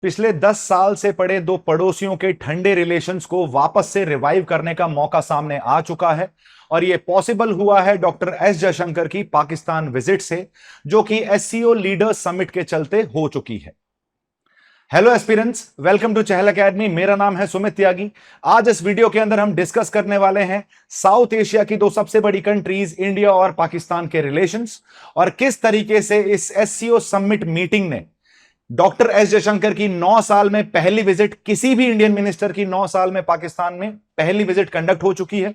पिछले 10 साल से पड़े दो पड़ोसियों के ठंडे रिलेशंस को वापस से रिवाइव करने का मौका सामने आ चुका है और यह पॉसिबल हुआ है डॉक्टर एस जयशंकर की पाकिस्तान विजिट से, जो कि एससीओ लीडर्स समिट के चलते हो चुकी है। Hello aspirants, welcome to Chahal academy. मेरा नाम है सुमित त्यागी। आज इस वीडियो के अंदर हम डिस्कस करने वाले हैं साउथ एशिया की दो सबसे बड़ी कंट्रीज इंडिया और पाकिस्तान के रिलेशंस और किस तरीके से इस एससीओ समिट मीटिंग ने डॉक्टर एस जयशंकर की 9 साल में पहली विजिट, किसी भी इंडियन मिनिस्टर की 9 साल में पाकिस्तान में पहली विजिट कंडक्ट हो चुकी है,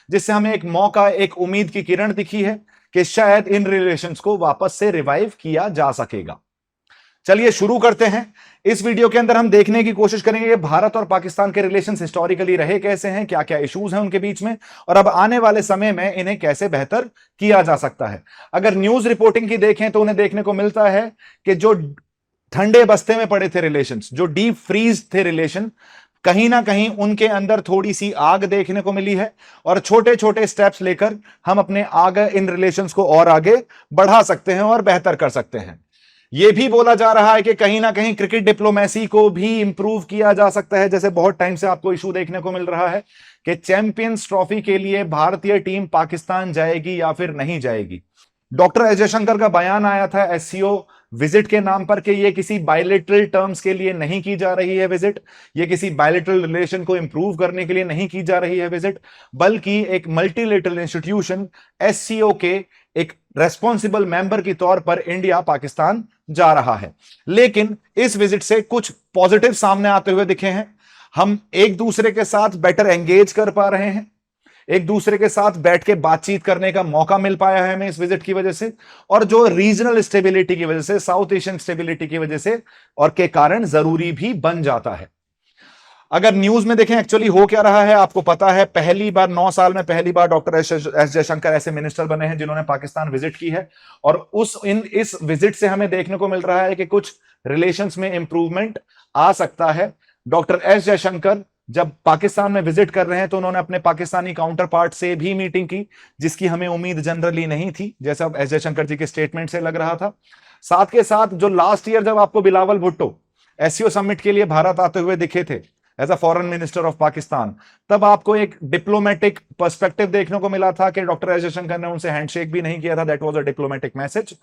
जिससे हमें एक मौका, एक उम्मीद की किरण दिखी है कि शायद इन रिलेशंस को वापस से रिवाइव किया जा सकेगा। चलिए शुरू करते हैं। इस वीडियो के अंदर हम देखने की कोशिश करेंगे कि भारत और पाकिस्तान के रिलेशंस हिस्टोरिकली रहे कैसे हैं, क्या क्या इश्यूज हैं उनके बीच में, और अब आने वाले समय में इन्हें कैसे बेहतर किया जा सकता है। अगर न्यूज रिपोर्टिंग की देखें तो उन्हें देखने को मिलता है कि जो ठंडे बस्ते में पड़े थे रिलेशंस, जो डीप फ्रीज थे रिलेशन, कहीं ना कहीं उनके अंदर थोड़ी सी आग देखने को मिली है और छोटे छोटे स्टेप्स लेकर हम अपने आगे इन रिलेशंस को और आगे बढ़ा सकते हैं और बेहतर कर सकते हैं। यह भी बोला जा रहा है कि कहीं ना कहीं क्रिकेट डिप्लोमेसी को भी इंप्रूव किया जा सकता है। जैसे बहुत टाइम से आपको इशू देखने को मिल रहा है कि चैंपियंस ट्रॉफी के लिए भारतीय टीम पाकिस्तान जाएगी या फिर नहीं जाएगी। डॉक्टर एस जयशंकर का बयान आया था एससीओ विजिट के नाम पर कि ये किसी बायलैटरल टर्म्स के लिए नहीं की जा रही है विजिट, ये किसी बायलैटरल रिलेशन को इंप्रूव करने के लिए नहीं की जा रही है विजिट, बल्कि एक मल्टीलेटरल इंस्टीट्यूशन एससीओ के एक रेस्पॉन्सिबल मेंबर के तौर पर इंडिया पाकिस्तान जा रहा है। लेकिन इस विजिट से कुछ पॉजिटिव सामने आते हुए दिखे हैं। हम एक दूसरे के साथ बेटर एंगेज कर पा रहे हैं, एक दूसरे के साथ बैठ के बातचीत करने का मौका मिल पाया है हमें इस विजिट की वजह से, और जो रीजनल स्टेबिलिटी की वजह से, साउथ एशियन स्टेबिलिटी की वजह से और के कारण जरूरी भी बन जाता है। अगर न्यूज में देखें एक्चुअली हो क्या रहा है, आपको पता है पहली बार 9 साल में पहली बार डॉक्टर एस जयशंकर ऐसे मिनिस्टर बने हैं जिन्होंने पाकिस्तान विजिट की है, और इस विजिट से हमें देखने को मिल रहा है कि कुछ रिलेशंस में इंप्रूवमेंट आ सकता है। डॉक्टर एस जयशंकर जब पाकिस्तान में विजिट कर रहे हैं तो उन्होंने अपने पाकिस्तानी काउंटर पार्ट से भी मीटिंग की, जिसकी हमें उम्मीद जनरली नहीं थी, जैसा अब एस जयशंकर जी के स्टेटमेंट से लग रहा था। साथ के साथ जो लास्ट ईयर जब आपको बिलावल भुट्टो एससीओ समिट के लिए भारत आते हुए दिखे थे as a foreign minister of Pakistan, तब आपको एक डिप्लोमेटिक पर्सपेक्टिव देखने को मिला था कि डॉक्टर एस जयशंकर ने उनसे हैंडशेक भी नहीं किया था। That was a diplomatic message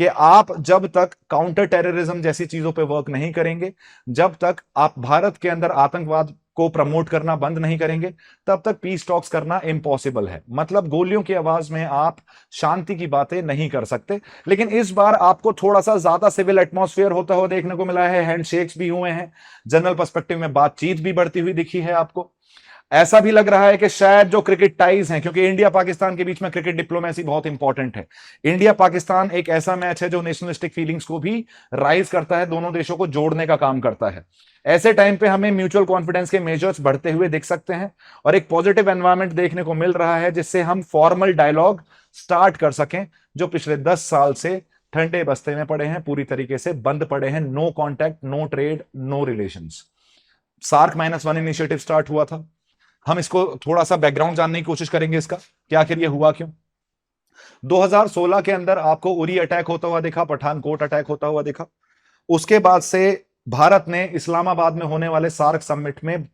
कि आप जब तक काउंटर टेररिज्म जैसी चीजों पे वर्क नहीं करेंगे, जब तक आप भारत के अंदर आतंकवाद को प्रमोट करना बंद नहीं करेंगे, तब तक पीस टॉक्स करना इम्पॉसिबल है। मतलब गोलियों की आवाज में आप शांति की बातें नहीं कर सकते। लेकिन इस बार आपको थोड़ा सा ज्यादा सिविल एटमॉस्फेयर होता हुआ देखने को मिला है, हैंडशेक्स भी हुए हैं, जनरल पर्सपेक्टिव में बातचीत भी बढ़ती हुई दिखी है आपको। ऐसा भी लग रहा है कि शायद जो क्रिकेट टाइज हैं, क्योंकि इंडिया पाकिस्तान के बीच में क्रिकेट डिप्लोमेसी बहुत इंपॉर्टेंट है, इंडिया पाकिस्तान एक ऐसा मैच है जो नेशनलिस्टिक फीलिंग्स को भी राइज करता है, दोनों देशों को जोड़ने का काम करता है। ऐसे टाइम पे हमें म्यूचुअल कॉन्फिडेंस के मेजर्स बढ़ते हुए दिख सकते हैं और एक पॉजिटिव एनवायरनमेंट देखने को मिल रहा है, जिससे हम फॉर्मल डायलॉग स्टार्ट कर सकें, जो पिछले 10 साल से ठंडे बस्ते में पड़े हैं, पूरी तरीके से बंद पड़े हैं। No contact, no trade, no relations. SAARC -1 initiative start हुआ था। हम इसको थोड़ा सा बैकग्राउंड जानने की कोशिश करेंगे इसका कि आखिर ये हुआ क्यों। 2016 के अंदर आपको उरी अटैक होता हुआ दिखा, पठानकोट अटैक होता हुआ दिखा। उसके बाद से भारत ने इस्लामाबाद में होने वाले सार्क समिट में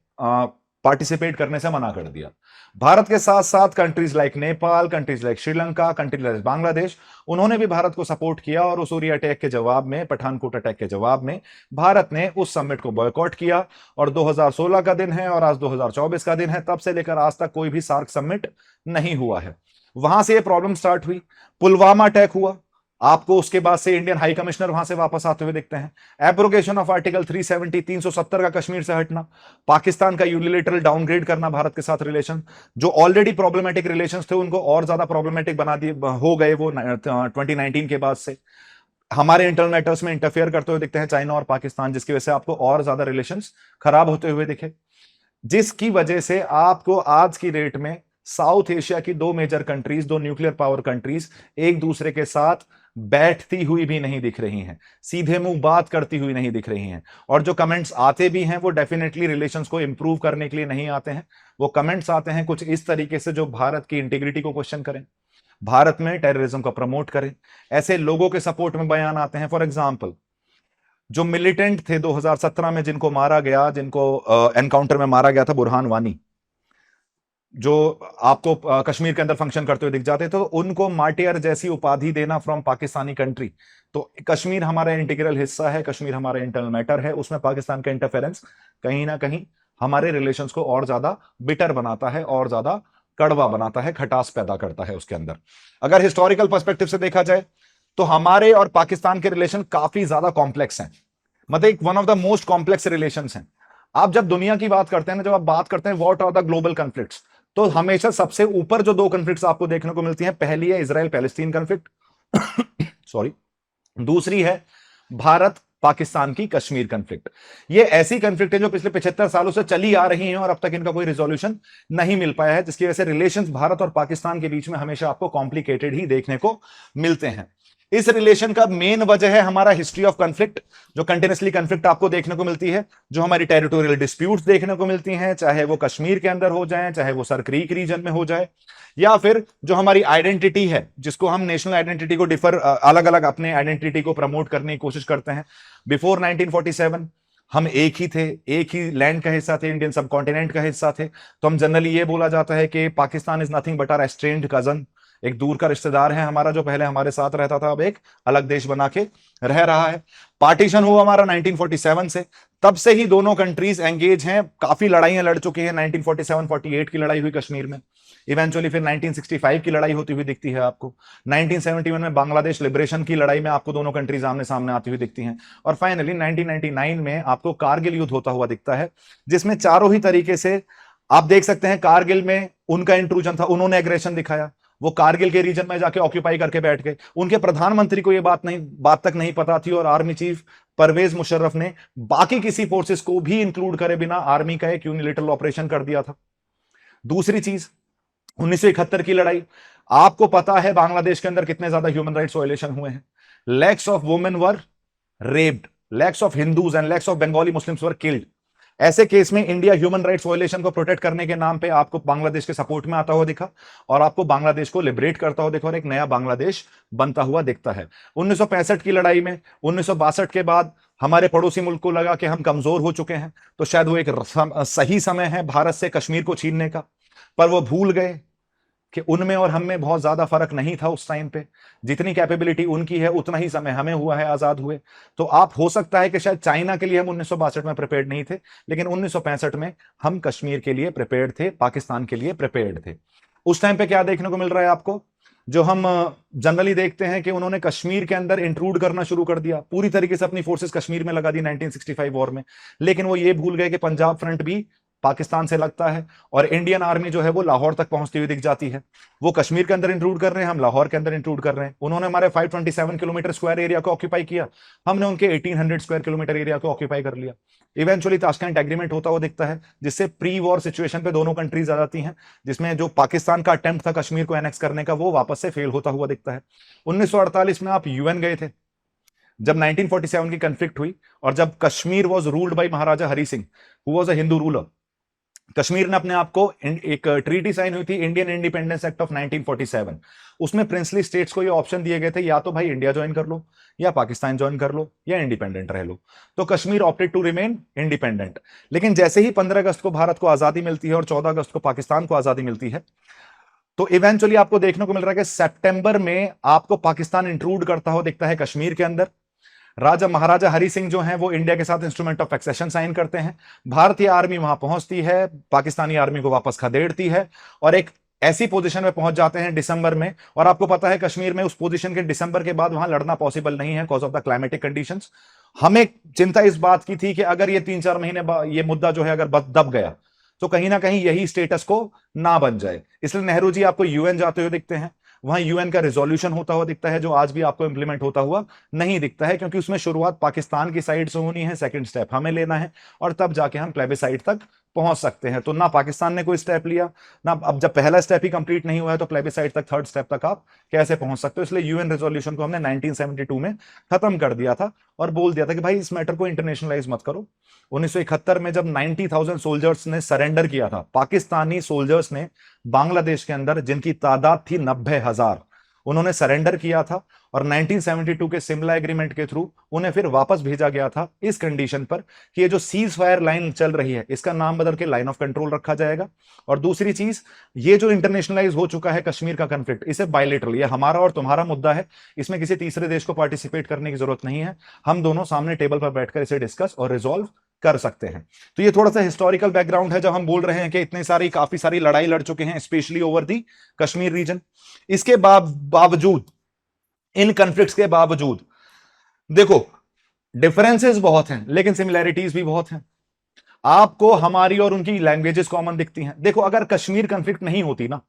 पार्टिसिपेट करने से मना कर दिया। भारत के साथ साथ countries like Nepal, countries like Sri Lanka, countries like Bangladesh, उन्होंने भी भारत को सपोर्ट किया और उस उरी अटैक के जवाब में, पठानकोट अटैक के जवाब में, भारत ने उस समिट को बॉयकॉट किया। और 2016 का दिन है और आज 2024 का दिन है, तब से लेकर आज तक कोई भी सार्क समिट नहीं हुआ है। वहां से ये प्रॉब्लम स्टार्ट हुई। पुलवामा अटैक हुआ, आपको उसके बाद से इंडियन हाई कमिश्नर वहां से वापस आते हुए दिखते हैं। एब्रोगेशन ऑफ आर्टिकल 370, 370 का कश्मीर से हटना, पाकिस्तान का यूनिलेटरल डाउनग्रेड करना भारत के साथ रिलेशन, जो ऑलरेडी प्रॉब्लमेटिक रिलेशंस थे उनको और ज्यादा प्रॉब्लमेटिक बना दिए हो गए वो 2019 के बाद से। हमारे इंटरनल मैटर्स में इंटरफेयर करते हुए दिखते हैं चाइना और पाकिस्तान, जिसकी वजह से आपको और ज्यादा रिलेशंस खराब होते हुए दिखे, जिसकी वजह से आपको आज की डेट में साउथ एशिया की दो मेजर कंट्रीज, दो न्यूक्लियर पावर कंट्रीज एक दूसरे के साथ बैठती हुई भी नहीं दिख रही हैं, सीधे मुंह बात करती हुई नहीं दिख रही हैं। और जो कमेंट्स आते भी हैं वो डेफिनेटली रिलेशंस को इंप्रूव करने के लिए नहीं आते हैं। वो कमेंट्स आते हैं कुछ इस तरीके से जो भारत की इंटीग्रिटी को क्वेश्चन करें, भारत में टेररिज्म को प्रमोट करें। ऐसे लोगों के सपोर्ट में बयान आते हैं। फॉर एग्जाम्पल, जो मिलिटेंट थे 2017 में जिनको मारा गया, जिनको एनकाउंटर में मारा गया था, बुरहान वानी, जो आपको कश्मीर के अंदर फंक्शन करते हुए दिख जाते थे, तो उनको मार्टियर जैसी उपाधि देना फ्रॉम पाकिस्तानी कंट्री। तो कश्मीर हमारा इंटीग्रल हिस्सा है, कश्मीर हमारा इंटरनल मैटर है, उसमें पाकिस्तान का इंटरफेरेंस कहीं ना कहीं हमारे रिलेशंस को और ज्यादा बिटर बनाता है, और ज्यादा कड़वा बनाता है, खटास पैदा करता है उसके अंदर। अगर हिस्टोरिकल पर्सपेक्टिव से देखा जाए तो हमारे और पाकिस्तान के रिलेशन काफी ज्यादा कॉम्प्लेक्स हैं, मतलब एक one of the most complex relations हैं। आप जब दुनिया की बात करते हैं ना, जब आप बात करते हैं what are the global conflicts, तो हमेशा सबसे ऊपर जो दो कॉन्फ्लिक्ट्स आपको देखने को मिलती हैं, पहली है इजराइल पैलेस्टीन कॉन्फ्लिक्ट सॉरी, दूसरी है भारत पाकिस्तान की कश्मीर कॉन्फ्लिक्ट। ये ऐसी कॉन्फ्लिक्ट है जो पिछले 75 सालों से चली आ रही हैं और अब तक इनका कोई रिजोल्यूशन नहीं मिल पाया है, जिसकी वजह से रिलेशंस भारत और पाकिस्तान के बीच में हमेशा आपको कॉम्प्लिकेटेड ही देखने को मिलते हैं। इस रिलेशन का मेन वजह है हमारा हिस्ट्री ऑफ कॉन्फ्लिक्ट, जो कंटिन्यूसली कॉन्फ्लिक्ट आपको देखने को मिलती है, जो हमारी टेरिटोरियल डिस्प्यूट्स देखने को मिलती हैं, चाहे वो कश्मीर के अंदर हो जाए, चाहे वो सर क्रीक रीजन में हो जाए, या फिर जो हमारी आइडेंटिटी है, जिसको हम नेशनल आइडेंटिटी को डिफर अलग अलग अपने आइडेंटिटी को प्रमोट करने की कोशिश करते हैं। बिफोर 1947 हम एक ही थे, एक ही लैंड का हिस्सा थे, इंडियन सब कॉन्टिनेंट का हिस्सा थे। तो हम जनरली ये बोला जाता है कि Pakistan is nothing but our estranged cousin, एक दूर का रिश्तेदार है हमारा, जो पहले हमारे साथ रहता था, अब एक अलग देश बना के रह रहा है। पार्टीशन हुआ हमारा 1947 से, तब से ही दोनों कंट्रीज एंगेज हैं, काफी लड़ाइयां लड़ चुकी हैं। 1947-48 की लड़ाई हुई कश्मीर में, इवेंचुअली फिर 1965 की लड़ाई होती हुई दिखती है आपको, 1971 में बांग्लादेश लिबरेशन की लड़ाई में आपको दोनों कंट्रीज आमने सामने आती हुई दिखती हैं, और फाइनली 1999 में आपको कारगिल युद्ध होता हुआ दिखता है, जिसमें चारों ही तरीके से आप देख सकते हैं कारगिल में उनका इंट्रूजन था, उन्होंने एग्रेशन दिखाया, वो कारगिल के रीजन में जाके ऑक्यूपाई करके बैठ गए। उनके प्रधानमंत्री को ये बात तक नहीं पता थी, और आर्मी चीफ परवेज मुशर्रफ ने बाकी किसी फोर्सेस को भी इंक्लूड करे बिना आर्मी का एक यूनिलैटरल ऑपरेशन कर दिया था। दूसरी चीज 1971 की लड़ाई, आपको पता है बांग्लादेश के अंदर कितने ज्यादा ह्यूमन राइट्स वायलेशन हुए हैं। Lakhs of women were raped, lakhs of Hindus and lakhs of Bengali Muslims were killed. ऐसे केस में इंडिया ह्यूमन राइट्स वायलेशन को प्रोटेक्ट करने के नाम पे आपको बांग्लादेश के सपोर्ट में आता हुआ दिखा, और आपको बांग्लादेश को लिबरेट करता हुआ दिखा, और एक नया बांग्लादेश बनता हुआ दिखता है। 1965 की लड़ाई में 1962 के बाद हमारे पड़ोसी मुल्क को लगा कि हम कमजोर हो चुके हैं, तो शायद वो एक सही समय है भारत से कश्मीर को छीनने का, पर वो भूल गए कि उनमें और हम में बहुत ज्यादा फर्क नहीं था उस टाइम पे। जितनी कैपेबिलिटी उनकी है उतना ही समय हमें हुआ है आजाद हुए। तो आप हो सकता है कि शायद चाइना के लिए हम 1962 में प्रिपेयर्ड नहीं थे, लेकिन 1965 में हम कश्मीर के लिए प्रिपेयर्ड थे, पाकिस्तान के लिए प्रिपेयर्ड थे। उस टाइम पे क्या देखने को मिल रहा है आपको, जो हम जनरली देखते हैं कि उन्होंने कश्मीर के अंदर इंट्रूड करना शुरू कर दिया, पूरी तरीके से अपनी फोर्सेस कश्मीर में लगा दी 1965 वॉर में, लेकिन वो ये भूल गए कि पंजाब फ्रंट भी पाकिस्तान से लगता है, और इंडियन आर्मी जो है वो लाहौर तक पहुंचती हुई दिख जाती है। वो कश्मीर के अंदर इंक्लूड कर रहे हैं, हम लाहौर के अंदर इंक्लूड कर रहे हैं। उन्होंने हमारे 527 किलोमीटर स्क्वायर एरिया को ऑक्यूपाई किया, हमने उनके 1800 स्क्वायर किलोमीटर एरिया को ऑक्यूपाई कर लिया। इवेंचुअली ताशकंद एग्रीमेंट होता हुआ दिखता है, जिससे प्री वॉर सिचुएशन पे दोनों कंट्रीज आ जाती हैं, जिसमें जो पाकिस्तान का अटेम्प्ट था कश्मीर को एनेक्स करने का, वो वापस से फेल होता हुआ दिखता है। 1948 में आप यूएन गए थे, जब 1947 की कन्फ्लिक्ट हुई, और जब Kashmir was ruled by Maharaja Hari Singh, who was a Hindu ruler. Kashmir ने अपने आप को एक ट्रीटी साइन हुई थी, इंडियन इंडिपेंडेंस एक्ट ऑफ 1947। उसमें प्रिंसली स्टेट्स को ये ऑप्शन दिए गए थे, या तो भाई इंडिया ज्वाइन कर लो, या पाकिस्तान ज्वाइन कर लो, या इंडिपेंडेंट रह लो। तो Kashmir opted to remain independent. लेकिन जैसे ही 15 अगस्त को भारत को आजादी मिलती है और 14 अगस्त को पाकिस्तान को आजादी मिलती है, तो इवेंचुअली आपको देखने को मिल रहा है कि सितंबर में आपको पाकिस्तान इंट्रूड करता हुआ दिखता है कश्मीर के अंदर। राजा महाराजा हरि सिंह जो हैं वो इंडिया के साथ इंस्ट्रूमेंट ऑफ एक्सेशन साइन करते हैं, भारतीय आर्मी वहां पहुंचती है, पाकिस्तानी आर्मी को वापस खदेड़ती है, और एक ऐसी पोजीशन में पहुंच जाते हैं दिसंबर में। और आपको पता है कश्मीर में उस पोजीशन के दिसंबर के बाद वहां लड़ना पॉसिबल नहीं है cause of the climatic conditions. हमें चिंता इस बात की थी कि अगर ये 3-4 महीने ये मुद्दा जो है अगर दब गया, तो कहीं ना कहीं यही स्टेटस को ना बन जाए। इसलिए नेहरू जी आपको यूएन जाते हुए दिखते हैं, वहां यूएन का रिजोल्यूशन होता हुआ दिखता है, जो आज भी आपको इंप्लीमेंट होता हुआ नहीं दिखता है, क्योंकि उसमें शुरुआत पाकिस्तान की साइड से होनी है, सेकंड स्टेप हमें लेना है, और तब जाके हम प्लेबिसाइड तक पहुंच सकते हैं। तो ना पाकिस्तान ने कोई स्टेप लिया, ना अब जब पहला स्टेप ही कंप्लीट नहीं हुआ है, तो प्लेबिसाइड तक, थर्ड स्टेप तक आप कैसे पहुंच सकते हो। इसलिए यूएन रेजोल्यूशन को हमने 1972 में खत्म कर दिया था, और बोल दिया था कि भाई इस मैटर को इंटरनेशनलाइज मत करो। 1971 में जब 90,000 सोल्जर्स ने सरेंडर किया था, पाकिस्तानी सोल्जर्स ने बांग्लादेश के अंदर, जिनकी तादाद थी 90,000, उन्होंने सरेंडर किया था और 1972 के सिमला एग्रीमेंट के थ्रू उन्हें फिर वापस भेजा गया था इस कंडीशन पर कि ये जो सीज फायर लाइन चल रही है इसका नाम बदल के लाइन ऑफ कंट्रोल रखा जाएगा। और दूसरी चीज, ये जो इंटरनेशनलाइज हो चुका है कश्मीर का कंफ्लिक्ट, इसे बायलेटरल, ये हमारा और तुम्हारा मुद्दा है, इसमें किसी तीसरे देश को पार्टिसिपेट करने की जरूरत नहीं है, हम दोनों सामने टेबल पर बैठकर इसे डिस्कस और रिजॉल्व कर सकते हैं। तो ये थोड़ा सा हिस्टोरिकल बैकग्राउंड है जब हम बोल रहे हैं कि इतनी सारी काफी सारी लड़ाई लड़ चुके हैं specially over the Kashmir region. इसके बावजूद, इन कॉन्फ्लिक्ट्स के बावजूद देखो डिफरेंसेस बहुत हैं लेकिन सिमिलैरिटीज भी बहुत हैं। आपको हमारी और उनकी लैंग्वेजेस कॉमन दिखती हैं। देखो अगर कश्मीर कॉन्फ्लिक्ट नहीं होती ना,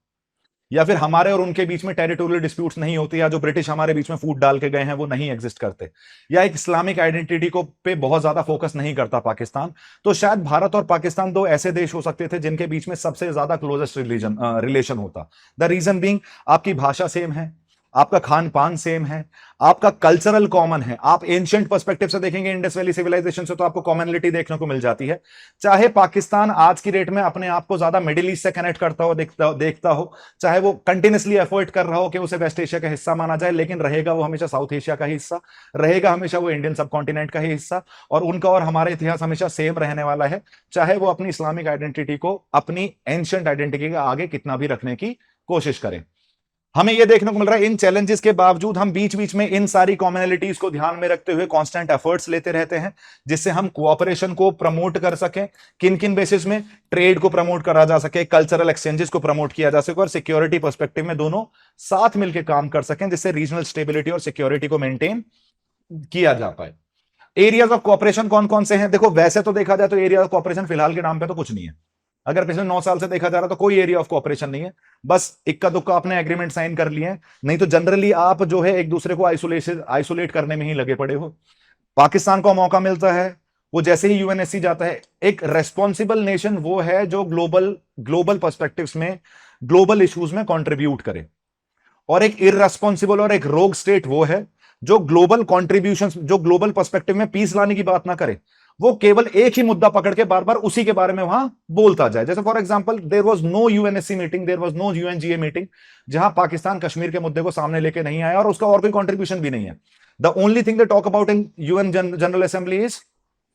या फिर हमारे और उनके बीच में टेरिटोरियल डिस्प्यूट्स नहीं होते, या जो ब्रिटिश हमारे बीच में फूट डाल के गए हैं वो नहीं एग्जिस्ट करते, या एक इस्लामिक आइडेंटिटी को पे बहुत ज्यादा फोकस नहीं करता पाकिस्तान, तो शायद भारत और पाकिस्तान दो ऐसे देश हो सकते थे जिनके बीच में सबसे ज्यादा क्लोजेस्ट रिलेशन होता। द रीजन बीइंग, आपकी भाषा सेम है, आपका खान पान सेम है, आपका कल्चरल कॉमन है। आप एंशिएंट पर्सपेक्टिव से देखेंगे इंडस वैली सिविलाइजेशन से तो आपको कॉमनलिटी देखने को मिल जाती है। चाहे पाकिस्तान आज की डेट में अपने आप को ज्यादा मिडिल ईस्ट से कनेक्ट करता हो देखता हो, चाहे वो कंटिन्यूसली एफर्ट कर रहा हो कि उसे वेस्ट एशिया का हिस्सा माना जाए, लेकिन रहेगा वो हमेशा साउथ एशिया का हिस्सा, रहेगा हमेशा वो इंडियन सब कॉन्टिनेंट का ही हिस्सा, और उनका और हमारा इतिहास हमेशा सेम रहने वाला है, चाहे वो अपनी इस्लामिक आइडेंटिटी को अपनी एंशिएंट आइडेंटिटी के आगे कितना भी रखने की कोशिश करें। हमें यह देखने को मिल रहा है इन चैलेंजेस के बावजूद हम बीच बीच में इन सारी कॉमनलिटीज को ध्यान में रखते हुए कांस्टेंट एफर्ट्स लेते रहते हैं जिससे हम कोऑपरेशन को प्रमोट कर सकें। किन किन बेसिस में? ट्रेड को प्रमोट करा जा सके, कल्चरल एक्सचेंजेस को प्रमोट किया जा सके, और सिक्योरिटी पर्सपेक्टिव में दोनों साथ मिलकर काम कर सकें जिससे रीजनल स्टेबिलिटी और सिक्योरिटी को मेंटेन किया जा पाए। एरियाज ऑफ कोऑपरेशन कौन कौन से हैं? देखो वैसे तो देखा जाए तो एरिया ऑफ कोऑपरेशन फिलहाल के नाम पे तो कुछ नहीं है। अगर पिछले 9 साल से देखा जा रहा तो कोई एरिया ऑफ कोऑपरेशन नहीं है, बस इक्का दुक्का आपने एग्रीमेंट साइन कर लिए हैं, नहीं तो जनरली आप जो है एक दूसरे को आइसोलेट करने में ही लगे पड़े हो। पाकिस्तान को मौका मिलता है, वो जैसे ही यूएनएससी जाता है, एक रेस्पॉन्सिबल नेशन वो है जो ग्लोबल पर्सपेक्टिव्स में, ग्लोबल इश्यूज में कंट्रीब्यूट करे, और एक इररेस्पॉन्सिबल और एक रोग स्टेट वो है जो ग्लोबल कॉन्ट्रीब्यूशन, जो ग्लोबल पर्सपेक्टिव में पीस लाने की बात ना करे, वो केवल एक ही मुद्दा पकड़ के बार बार उसी के बारे में वहां बोलता जाए। जैसे for example there was no UNSC meeting, there was no UNGA meeting जहां पाकिस्तान कश्मीर के मुद्दे को सामने लेके नहीं आया और उसका और कोई कंट्रीब्यूशन भी नहीं है। The only thing they talk about in UN general assembly is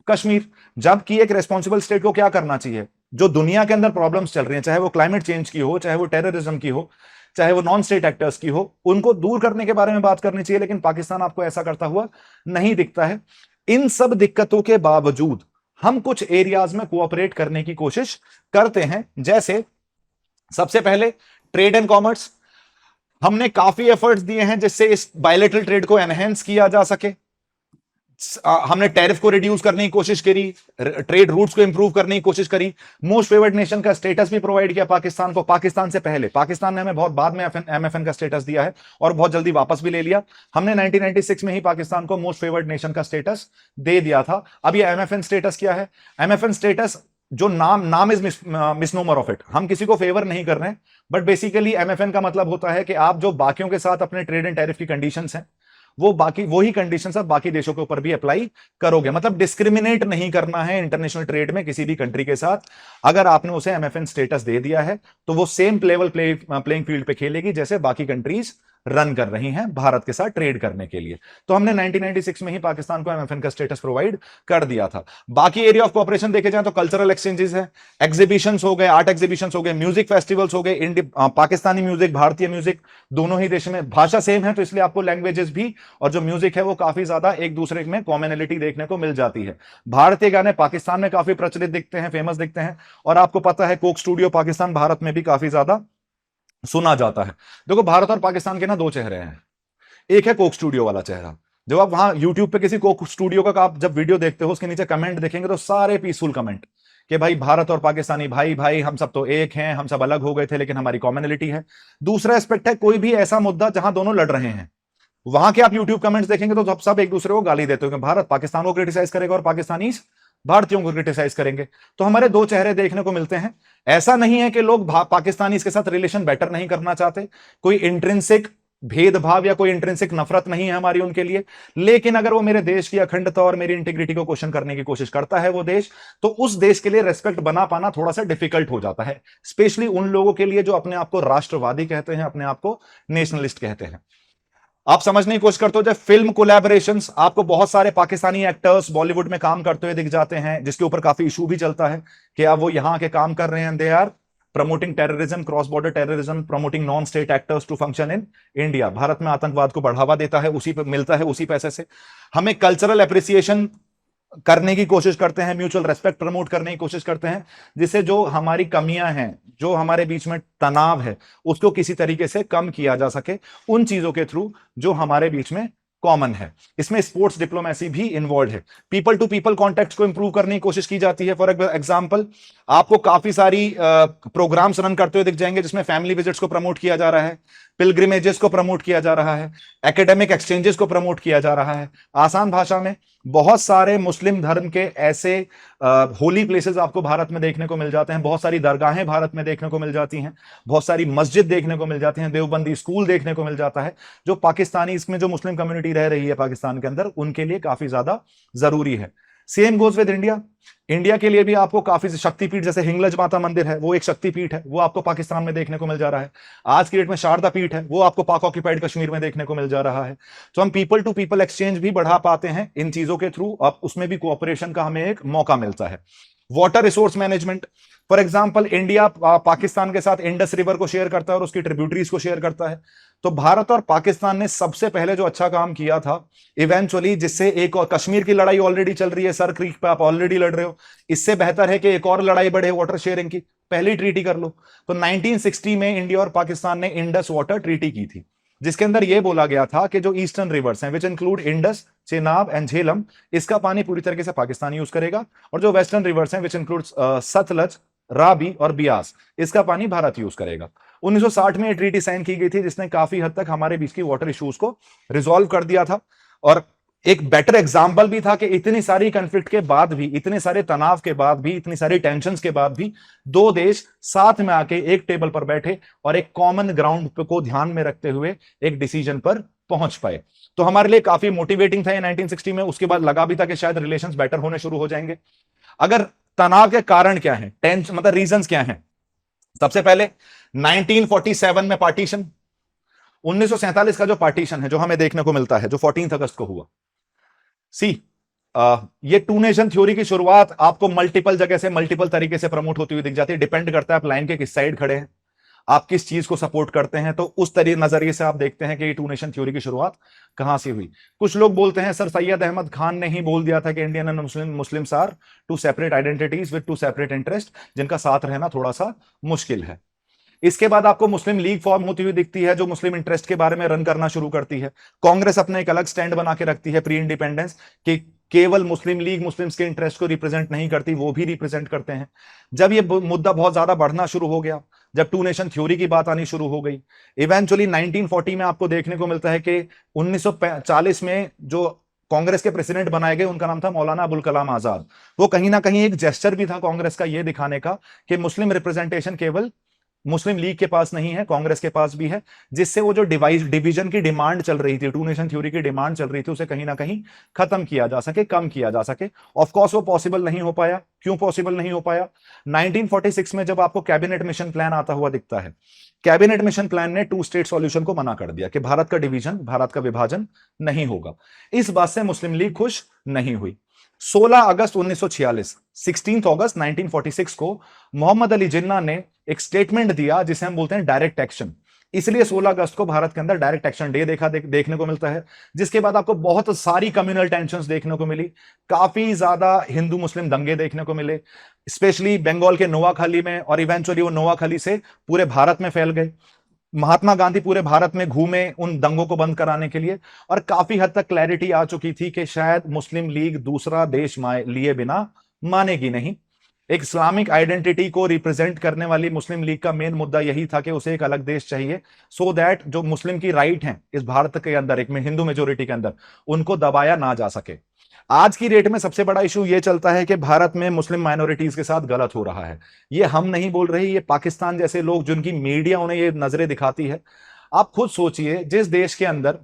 Kashmir. जबकि एक रेस्पॉन्सिबल स्टेट को क्या करना चाहिए? जो दुनिया के अंदर प्रॉब्लम्स चल रही हैं, चाहे वो क्लाइमेट चेंज की हो, चाहे वो टेररिज्म की हो, चाहे वो नॉन स्टेट एक्टर्स की हो, उनको दूर करने के बारे में बात करनी चाहिए। लेकिन पाकिस्तान आपको ऐसा करता हुआ नहीं दिखता है। इन सब दिक्कतों के बावजूद हम कुछ एरियाज में कोऑपरेट करने की कोशिश करते हैं। जैसे सबसे पहले ट्रेड एंड कॉमर्स, हमने काफी एफर्ट्स दिए हैं जिससे इस बायलैटरल ट्रेड को एनहेंस किया जा सके। हमने टैरिफ को रिड्यूस करने की कोशिश करी, ट्रेड रूट्स को इंप्रूव करने की कोशिश करी, मोस्ट फेवर्ड नेशन का स्टेटस भी प्रोवाइड किया पाकिस्तान को। पाकिस्तान से पहले पाकिस्तान ने हमें बहुत बाद में एमएफएन का स्टेटस दिया है और बहुत जल्दी वापस भी ले लिया। हमने 1996 में ही पाकिस्तान को मोस्ट फेवर्ड नेशन का स्टेटस दे दिया था। अब ये एमएफएन स्टेटस क्या है? एमएफएन स्टेटस जो नाम इज मिसनोमर ऑफ इट, हम किसी को फेवर नहीं कर रहे हैं, बट बेसिकली एमएफएन का मतलब होता है कि आप जो बाकियों के साथ अपने ट्रेड एंड टैरिफ की कंडीशंस हैं वही कंडीशंस आप बाकी देशों के ऊपर भी अप्लाई करोगे। मतलब डिस्क्रिमिनेट नहीं करना है इंटरनेशनल ट्रेड में किसी भी कंट्री के साथ। अगर आपने उसे एमएफएन स्टेटस दे दिया है तो वो सेम लेवल प्लेइंग फील्ड पे खेलेगी जैसे बाकी कंट्रीज रन कर रही हैं भारत के साथ ट्रेड करने के लिए। तो हमने 1996 में ही पाकिस्तान को एमएफएन का स्टेटस प्रोवाइड कर दिया था। बाकी एरिया ऑफ कोऑपरेशन देखे जाए तो कल्चरल एक्सचेंजेस है, एग्जीबिशंस हो गए, आर्ट एग्जीबिशंस हो गए, म्यूजिक फेस्टिवल्स हो गए, पाकिस्तानी म्यूजिक, भारतीय म्यूजिक, दोनों ही देशों में भाषा सेम है तो इसलिए आपको लैंग्वेजेस भी और जो म्यूजिक है वो काफी ज्यादा एक दूसरे में कॉमनलिटी देखने को मिल जाती है। भारतीय गाने पाकिस्तान में काफी प्रचलित दिखते हैं, फेमस दिखते हैं, और आपको पता है कोक स्टूडियो पाकिस्तान भारत में भी काफी ज्यादा सुना जाता है। देखो भारत और पाकिस्तान के ना दो चेहरे हैं। एक है कोक स्टूडियो वाला चेहरा, जब आप वहां यूट्यूब पे किसी कोक स्टूडियो का आप जब वीडियो देखते हो उसके नीचे कमेंट देखेंगे तो सारे पीसफुल कमेंट कि भाई भारत और पाकिस्तानी भाई भाई हम सब तो एक हैं, हम सब अलग हो गए थे लेकिन हमारी कॉमनलिटी है। दूसरा एस्पेक्ट है कोई भी ऐसा मुद्दा जहां दोनों लड़ रहे हैं, वहां के आप यूट्यूब कमेंट्स देखेंगे तो सब एक दूसरे को गाली देते हो कि भारत पाकिस्तान को क्रिटिसाइज करेगा और पाकिस्तानी भारतीयों को क्रिटिसाइज करेंगे। तो हमारे दो चेहरे देखने को मिलते हैं। ऐसा नहीं है कि लोग पाकिस्तानी के साथ रिलेशन बेटर नहीं करना चाहते, कोई इंट्रिंसिक भेदभाव या कोई इंट्रिंसिक नफरत नहीं है हमारी उनके लिए। लेकिन अगर वो मेरे देश की अखंडता और मेरी इंटीग्रिटी को क्वेश्चन करने की कोशिश करता है वो देश, तो उस देश के लिए रेस्पेक्ट बना पाना थोड़ा सा डिफिकल्ट हो जाता है, स्पेशली उन लोगों के लिए जो अपने आप को राष्ट्रवादी कहते हैं, अपने आप को नेशनलिस्ट कहते हैं। आप समझने की कोशिश करते हो, जब फिल्म कोलैबोरेशंस, आपको बहुत सारे पाकिस्तानी एक्टर्स बॉलीवुड में काम करते हुए दिख जाते हैं, जिसके ऊपर काफी इशू भी चलता है कि अब वो यहां के काम कर रहे हैं, they are promoting terrorism, cross border terrorism, promoting non state actors to function in India. Bharat में आतंकवाद को बढ़ावा देता है, उसी पे मिलता है उसी पैसे से। हमें कल्चरल एप्रिसिएशन करने की कोशिश करते हैं, म्यूचुअल रेस्पेक्ट प्रमोट करने की कोशिश करते हैं, जिससे जो हमारी कमियां हैं, जो हमारे बीच में तनाव है, उसको किसी तरीके से कम किया जा सके उन चीजों के थ्रू जो हमारे बीच में कॉमन है। इसमें स्पोर्ट्स डिप्लोमेसी भी इन्वॉल्व है। पीपल टू पीपल कॉन्टेक्ट को इंप्रूव करने की कोशिश की जाती है। फॉर एग्जांपल, आपको काफी सारी प्रोग्राम्स रन करते हुए दिख जाएंगे जिसमें फैमिली विजिट्स को प्रमोट किया जा रहा है, पिलग्रिमेजेस को प्रमोट किया जा रहा है, एकेडमिक एक्सचेंजेस को प्रमोट किया जा रहा है। आसान भाषा में, बहुत सारे मुस्लिम धर्म के ऐसे होली प्लेसेस आपको भारत में देखने को मिल जाते हैं, बहुत सारी दरगाहें भारत में देखने को मिल जाती हैं, बहुत सारी मस्जिद देखने को मिल जाती हैं, देवबंदी स्कूल देखने को मिल जाता है, जो पाकिस्तानी, इसमें जो मुस्लिम कम्युनिटी रह रही है पाकिस्तान के अंदर, उनके लिए काफी ज्यादा जरूरी है। Same goes with India. India के लिए भी आपको काफी शक्तिपीठ, जैसे हिंगलज माता मंदिर है, वो एक शक्तिपीठ है, वो आपको पाकिस्तान में देखने को मिल जा रहा है। आज की डेट में शारदा पीठ है, वो आपको पाक ऑक्यूपाइड कश्मीर में देखने को मिल जा रहा है। तो हम पीपल टू पीपल एक्सचेंज भी बढ़ा पाते हैं इन चीजों के थ्रू, अब उसमें भी कोऑपरेशन का हमें एक मौका मिलता है। Water resource management, for example, India Pakistan के साथ इंडस रिवर को शेयर करता है और उसकी ट्रिब्यूटरीज को शेयर करता है। तो भारत और पाकिस्तान ने सबसे पहले जो अच्छा काम किया था इवेंचुअली, जिससे एक और, कश्मीर की लड़ाई ऑलरेडी चल रही है, सर क्रीक पे आप ऑलरेडी लड़ रहे हो, इससे बेहतर है कि एक और लड़ाई बढ़े वाटर शेयरिंग की, पहली ट्रीटी कर लो। तो 1960 में इंडिया और पाकिस्तान ने इंडस वाटर ट्रीटी की थी, जिसके अंदर यह बोला गया था कि जो ईस्टर्न रिवर्स हैं, which include Indus, Chenab and Jhelum, इसका पानी पूरी तरीके से पाकिस्तान यूज करेगा, और जो वेस्टर्न रिवर्स हैं, विच इंक्लूड सतलज, राबी और बियास, इसका पानी भारत यूज करेगा। 1960 में ये ट्रीटी साइन की गई थी, जिसने काफी हद तक हमारे बीच की वाटर इश्यूज को रिजॉल्व कर दिया था। और एक बेटर एग्जाम्पल भी था कि इतनी सारी कंफ्लिक्ट के बाद भी, इतने सारे तनाव के बाद भी, इतनी सारी टेंशंस के बाद भी, दो देश साथ में आके एक टेबल पर बैठे और एक कॉमन ग्राउंड को ध्यान में रखते हुए एक डिसीजन पर पहुंच पाए। तो हमारे लिए काफी मोटिवेटिंग था ये 1960 में। उसके बाद लगा भी था कि शायद रिलेशंस बेटर होने शुरू हो जाएंगे। अगर तनाव के कारण क्या है, टेंशन मतलब रीजंस क्या हैं, सबसे पहले 1947 में पार्टीशन, 1947 का जो पार्टीशन है, जो हमें देखने को मिलता है, जो 14 अगस्त को हुआ। सी ये टू नेशन थ्योरी की शुरुआत आपको मल्टीपल जगह से, मल्टीपल तरीके से प्रमोट होती हुई दिख जाती है। डिपेंड करता है आप लाइन के किस साइड खड़े हैं, आप किस चीज को सपोर्ट करते हैं। तो उस तरीके नजरिए से आप देखते हैं कि ये टू नेशन थ्योरी की शुरुआत कहां से हुई। कुछ लोग बोलते हैं सर सैयद अहमद खान ने ही बोल दिया था कि Indian and Muslims are two separate identities with two separate interest, जिनका साथ रहना थोड़ा सा मुश्किल है। इसके बाद आपको मुस्लिम लीग फॉर्म होती हुई दिखती है, जो मुस्लिम इंटरेस्ट के बारे में रन करना शुरू करती है। कांग्रेस अपने एक अलग स्टैंड बना के रखती है प्री इंडिपेंडेंस, कि केवल मुस्लिम लीग मुस्लिम्स के इंटरेस्ट को रिप्रेजेंट नहीं करती, वो भी रिप्रेजेंट करते हैं। जब ये मुद्दा बहुत ज्यादा बढ़ना शुरू हो गया, जब टू नेशन थ्योरी की बात आनी शुरू हो गई, इवेंचुअली 1940 में आपको देखने को मिलता है कि 1940 में जो कांग्रेस के प्रेसिडेंट बनाए गए, उनका नाम था मौलाना अबुल कलाम आजाद। वो कहीं ना कहीं एक जेस्चर भी था कांग्रेस का, यह दिखाने का कि मुस्लिम रिप्रेजेंटेशन केवल मुस्लिम लीग के पास नहीं है, कांग्रेस के पास भी है, जिससे वो जो डिवीजन की डिमांड चल रही थी, टू नेशन थ्योरी की डिमांड चल रही थी, उसे कहीं ना कहीं खत्म किया जा सके, कम किया जा सके। ऑफ कोर्स वो पॉसिबल नहीं हो पाया। क्यों पॉसिबल नहीं हो पाया? 1946 में जब आपको कैबिनेट मिशन प्लान आता हुआ दिखता है, कैबिनेट मिशन प्लान ने टू स्टेट सॉल्यूशन को मना कर दिया कि भारत का डिवीजन, भारत का विभाजन नहीं होगा। इस बात से मुस्लिम लीग खुश नहीं हुई। 16 अगस्त 1946, 16 अगस्त 1946 को मोहम्मद अली जिन्ना ने एक स्टेटमेंट दिया, जिसे हम बोलते हैं डायरेक्ट एक्शन। इसलिए 16 अगस्त को भारत के अंदर डायरेक्ट एक्शन डे देखने को मिलता है, जिसके बाद आपको बहुत सारी कम्युनल टेंशंस देखने को मिली, काफी ज्यादा हिंदू मुस्लिम दंगे देखने को मिले, स्पेशली बंगाल के नोआखाली में, और इवेंचुअली वो नोआखाली से पूरे भारत में फैल गए। महात्मा गांधी पूरे भारत में घूमे उन दंगों को बंद कराने के लिए, और काफी हद तक क्लैरिटी आ चुकी थी कि शायद मुस्लिम लीग दूसरा देश लिए बिना मानेगी नहीं। एक इस्लामिक आइडेंटिटी को रिप्रेजेंट करने वाली मुस्लिम लीग का मेन मुद्दा यही था कि उसे एक अलग देश चाहिए, सो दैट जो मुस्लिम की राइट हैं इस भारत के अंदर, एक हिंदू मेजोरिटी के अंदर, उनको दबाया ना जा सके। आज की डेट में सबसे बड़ा इशू ये चलता है कि भारत में मुस्लिम माइनॉरिटीज के साथ गलत हो रहा है। ये हम नहीं बोल रहे, ये पाकिस्तान जैसे लोग, जिनकी मीडिया उन्हें ये नजरें दिखाती है। आप खुद सोचिए, जिस देश के अंदर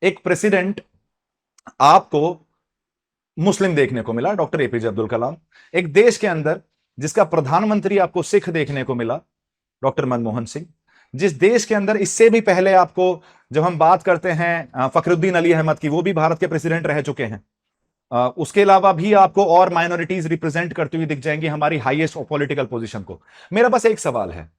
एक प्रेसिडेंट आपको मुस्लिम देखने को मिला, डॉक्टर एपीजे अब्दुल कलाम, एक देश के अंदर जिसका प्रधानमंत्री आपको सिख देखने को मिला, डॉक्टर मनमोहन सिंह, जिस देश के अंदर इससे भी पहले आपको, जब हम बात करते हैं फखरुद्दीन अली अहमद की, वो भी भारत के प्रेसिडेंट रह चुके हैं। उसके अलावा भी आपको और माइनॉरिटीज रिप्रेजेंट करती हुई दिख जाएंगी हमारी हाईएस्ट पॉलिटिकल पोजीशन को। मेरा बस एक सवाल है,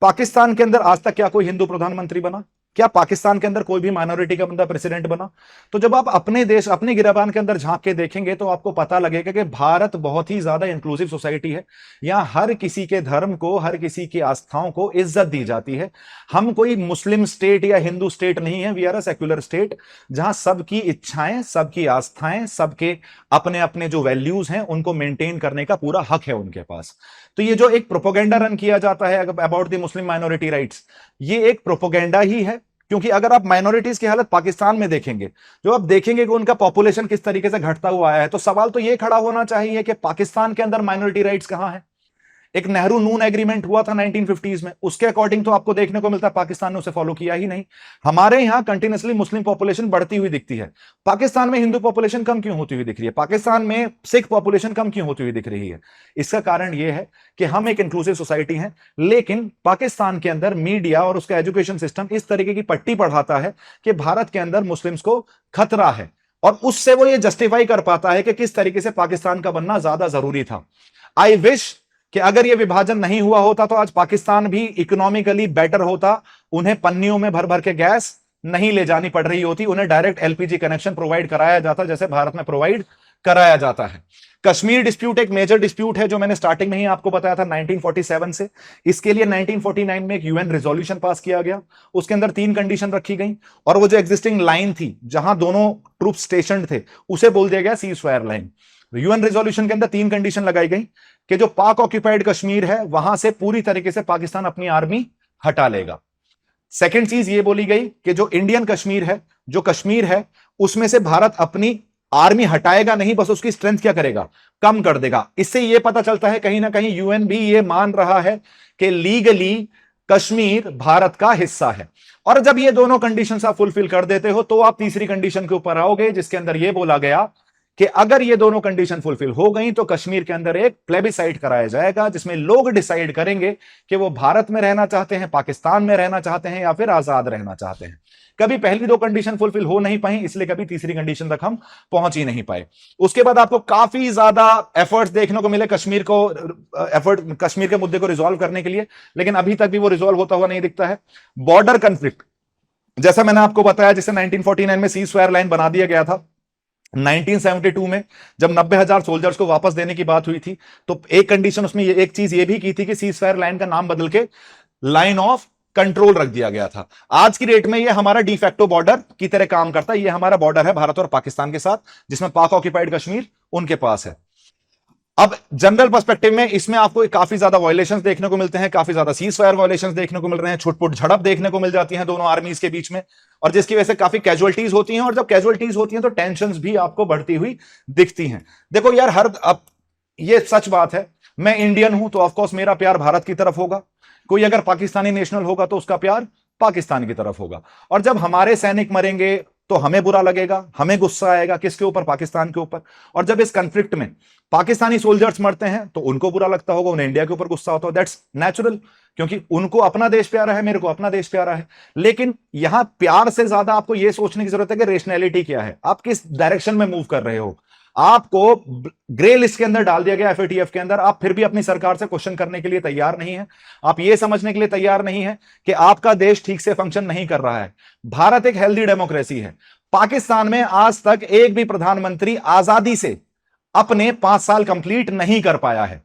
पाकिस्तान के अंदर आज तक क्या कोई हिंदू प्रधानमंत्री बना? क्या पाकिस्तान के अंदर कोई भी माइनॉरिटी का बंदा प्रेसिडेंट बना? तो जब आप अपने देश, अपने गिरेबान के अंदर झांक के देखेंगे तो आपको पता लगेगा कि भारत बहुत ही ज्यादा इंक्लूसिव सोसाइटी है। यहां हर किसी के धर्म को, हर किसी की आस्थाओं को इज्जत दी जाती है। हम कोई मुस्लिम स्टेट या हिंदू स्टेट नहीं है, we are a secular state, जहां सबकी इच्छाएं, सबकी आस्थाएं, सबके अपने अपने जो वैल्यूज हैं उनको मेंटेन करने का पूरा हक है उनके पास। तो ये जो एक प्रोपोगेंडा रन किया जाता है about the Muslim minority rights, ये एक प्रोपोगेंडा ही है। क्योंकि अगर आप माइनॉरिटीज की हालत पाकिस्तान में देखेंगे, जो आप देखेंगे कि उनका पॉपुलेशन किस तरीके से घटता हुआ आया है, तो सवाल तो ये खड़ा होना चाहिए कि पाकिस्तान के अंदर माइनॉरिटी राइट्स कहां है? एक नेहरू नून एग्रीमेंट हुआ था 1950s में, उसके अकॉर्डिंग तो आपको देखने को मिलता है पाकिस्तान ने उसे फॉलो किया ही नहीं। हमारे यहां कंटिन्यूअसली मुस्लिम पॉपुलेशन बढ़ती हुई दिखती है, पाकिस्तान में हिंदू पॉपुलेशन कम क्यों होती हुई दिख रही है? पाकिस्तान में सिख पॉपुलेशन कम क्यों होती हुई दिख रही है? इसका कारण यह है कि हम एक इंक्लूसिव सोसाइटी हैं, लेकिन पाकिस्तान के अंदर मीडिया और उसका एजुकेशन सिस्टम इस तरीके की पट्टी पढ़ाता है कि भारत के अंदर मुस्लिम्स को खतरा है, और उससे वो ये जस्टिफाई कर पाता है कि किस तरीके से पाकिस्तान का बनना ज्यादा जरूरी था। आई विश कि अगर यह विभाजन नहीं हुआ होता तो आज पाकिस्तान भी इकोनॉमिकली बेटर होता, उन्हें पन्नियों में भर भर के गैस नहीं ले जानी पड़ रही होती, उन्हें डायरेक्ट एलपीजी कनेक्शन प्रोवाइड कराया जाता जैसे भारत में प्रोवाइड कराया जाता है। कश्मीर डिस्प्यूट एक मेजर डिस्प्यूट है, जो मैंने स्टार्टिंग में ही आपको बताया था 1947 से। इसके लिए 1949 में एक यूएन रेजोल्यूशन पास किया गया, उसके अंदर 3 कंडीशन रखी गई, और वो जो एग्जिस्टिंग लाइन थी जहां दोनों ट्रूप स्टेशन थे उसे बोल दिया गया cease fire line. UN resolution के अंदर 3 कंडीशन लगाई गई कि जो पाक ऑक्यूपाइड कश्मीर है वहां से पूरी तरीके से पाकिस्तान अपनी आर्मी हटा लेगा। सेकंड चीज ये बोली गई कि जो इंडियन कश्मीर है, जो कश्मीर है, उसमें से भारत अपनी आर्मी हटाएगा नहीं, बस उसकी स्ट्रेंथ क्या करेगा, कम कर देगा। इससे यह पता चलता है कहीं ना कहीं यूएन भी ये मान रहा है कि लीगली कश्मीर भारत का हिस्सा है। और जब ये दोनों कंडीशंस आप फुलफिल कर देते हो तो आप तीसरी कंडीशन के ऊपर आओगे, जिसके अंदर यह बोला गया कि अगर ये दोनों कंडीशन फुलफिल हो गई तो कश्मीर के अंदर एक प्लेबिसाइट कराया जाएगा, जिसमें लोग डिसाइड करेंगे कि वो भारत में रहना चाहते हैं, पाकिस्तान में रहना चाहते हैं, या फिर आजाद रहना चाहते हैं। कभी पहली 2 कंडीशन फुलफिल हो नहीं पाई, इसलिए कभी तीसरी कंडीशन तक हम पहुंच ही नहीं पाए। उसके बाद आपको काफी ज्यादा एफर्ट्स देखने को मिले कश्मीर के मुद्दे को रिजॉल्व करने के लिए, लेकिन अभी तक भी वो रिजॉल्व होता हुआ नहीं दिखता है। बॉर्डर कंफ्लिक्ट, जैसा मैंने आपको बताया, जिसे 1949 में सीज फायर लाइन बना दिया गया था, 1972 में जब 90,000 सोल्जर्स को वापस देने की बात हुई थी, तो एक कंडीशन उसमें एक चीज ये भी की थी कि सीज फायर लाइन का नाम बदल के लाइन ऑफ कंट्रोल रख दिया गया था। आज की डेट में ये हमारा डिफैक्टो बॉर्डर की तरह काम करता है। ये हमारा बॉर्डर है भारत और पाकिस्तान के साथ, जिसमें पाक ऑक्यूपाइड कश्मीर उनके पास है। अब जनरल पर्सपेक्टिव में इसमें आपको काफी ज्यादा वायलेशंस देखने को मिलते हैं, काफी ज्यादा सीज फायर वायलेशंस देखने को मिल रहे हैं, छुटपुट झड़प देखने को मिल जाती हैं दोनों आर्मीज के बीच में, और जिसकी वजह से काफी कैजुअलिटीज होती हैं। और जब कैजुअलिटीज होती हैं तो टेंशंस भी आपको बढ़ती हुई दिखती हैं। देखो यार, अब ये सच बात है, मैं इंडियन हूं तो ऑफकोर्स मेरा प्यार भारत की तरफ होगा, कोई अगर पाकिस्तानी नेशनल होगा तो उसका प्यार पाकिस्तान की तरफ होगा। और जब हमारे सैनिक मरेंगे तो हमें बुरा लगेगा, हमें गुस्सा आएगा, किसके ऊपर, पाकिस्तान के ऊपर। और जब इस कॉन्फ्लिक्ट में पाकिस्तानी सोल्जर्स मरते हैं तो उनको बुरा लगता होगा, उन्हें इंडिया के ऊपर गुस्सा होता है, दैट्स नेचुरल, क्योंकि उनको अपना देश प्यारा है, मेरे को अपना देश प्यारा है। लेकिन यहां प्यार से ज्यादा आपको यह सोचने की जरूरत है कि रेशनैलिटी क्या है, आप किस डायरेक्शन में मूव कर रहे हो। आपको ग्रे लिस्ट के अंदर डाल दिया गया एफएटीएफ के अंदर, आप फिर भी अपनी सरकार से क्वेश्चन करने के लिए तैयार नहीं है, आप यह समझने के लिए तैयार नहीं है कि आपका देश ठीक से फंक्शन नहीं कर रहा है। भारत एक हेल्दी डेमोक्रेसी है। पाकिस्तान में आज तक एक भी प्रधानमंत्री आजादी से अपने 5 साल कंप्लीट नहीं कर पाया है।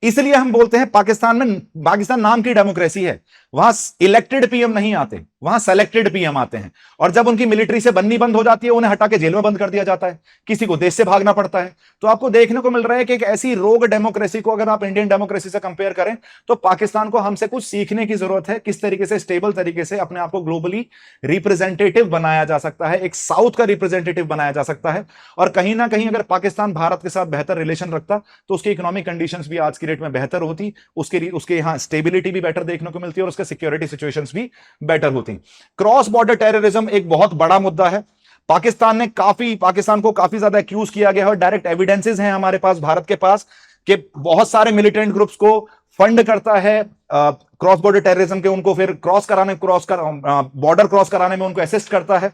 इसलिए हम बोलते हैं पाकिस्तान नाम की डेमोक्रेसी है, वहां इलेक्टेड पीएम नहीं आते, वहां सेलेक्टेड पीएम आते हैं। और जब उनकी मिलिट्री से बननी बंद हो जाती है, उन्हें हटा के जेल में बंद कर दिया जाता है, किसी को देश से भागना पड़ता है। तो आपको देखने को मिल रहा है कि एक ऐसी रोग डेमोक्रेसी को अगर आप इंडियन डेमोक्रेसी से कंपेयर करें तो पाकिस्तान को हमसे कुछ सीखने की जरूरत है, किस तरीके से स्टेबल तरीके से अपने आप को ग्लोबली रिप्रेजेंटेटिव बनाया जा सकता है, एक साउथ का रिप्रेजेंटेटिव बनाया जा सकता है। और कहीं ना कहीं अगर पाकिस्तान भारत के साथ बेहतर रिलेशन रखता तो उसकी इकोनॉमिक कंडीशंस भी आज की डेट में बेहतर होती, उसके यहां स्टेबिलिटी भी बेटर देखने को मिलती है और उसके सिक्योरिटी सिचुएशंस भी बेटर होती। नहीं। क्रॉस बॉर्डर टेररिज्म एक बहुत बड़ा मुद्दा है। पाकिस्तान को काफी ज्यादा एक्यूज किया गया है और डायरेक्ट एविडेंसेस हैं हमारे पास, भारत के पास, कि बहुत सारे मिलिटेंट ग्रुप्स को फंड करता है क्रॉस बॉर्डर टेररिज्म के, उनको फिर बॉर्डर क्रॉस कराने में उनको असिस्ट करता है।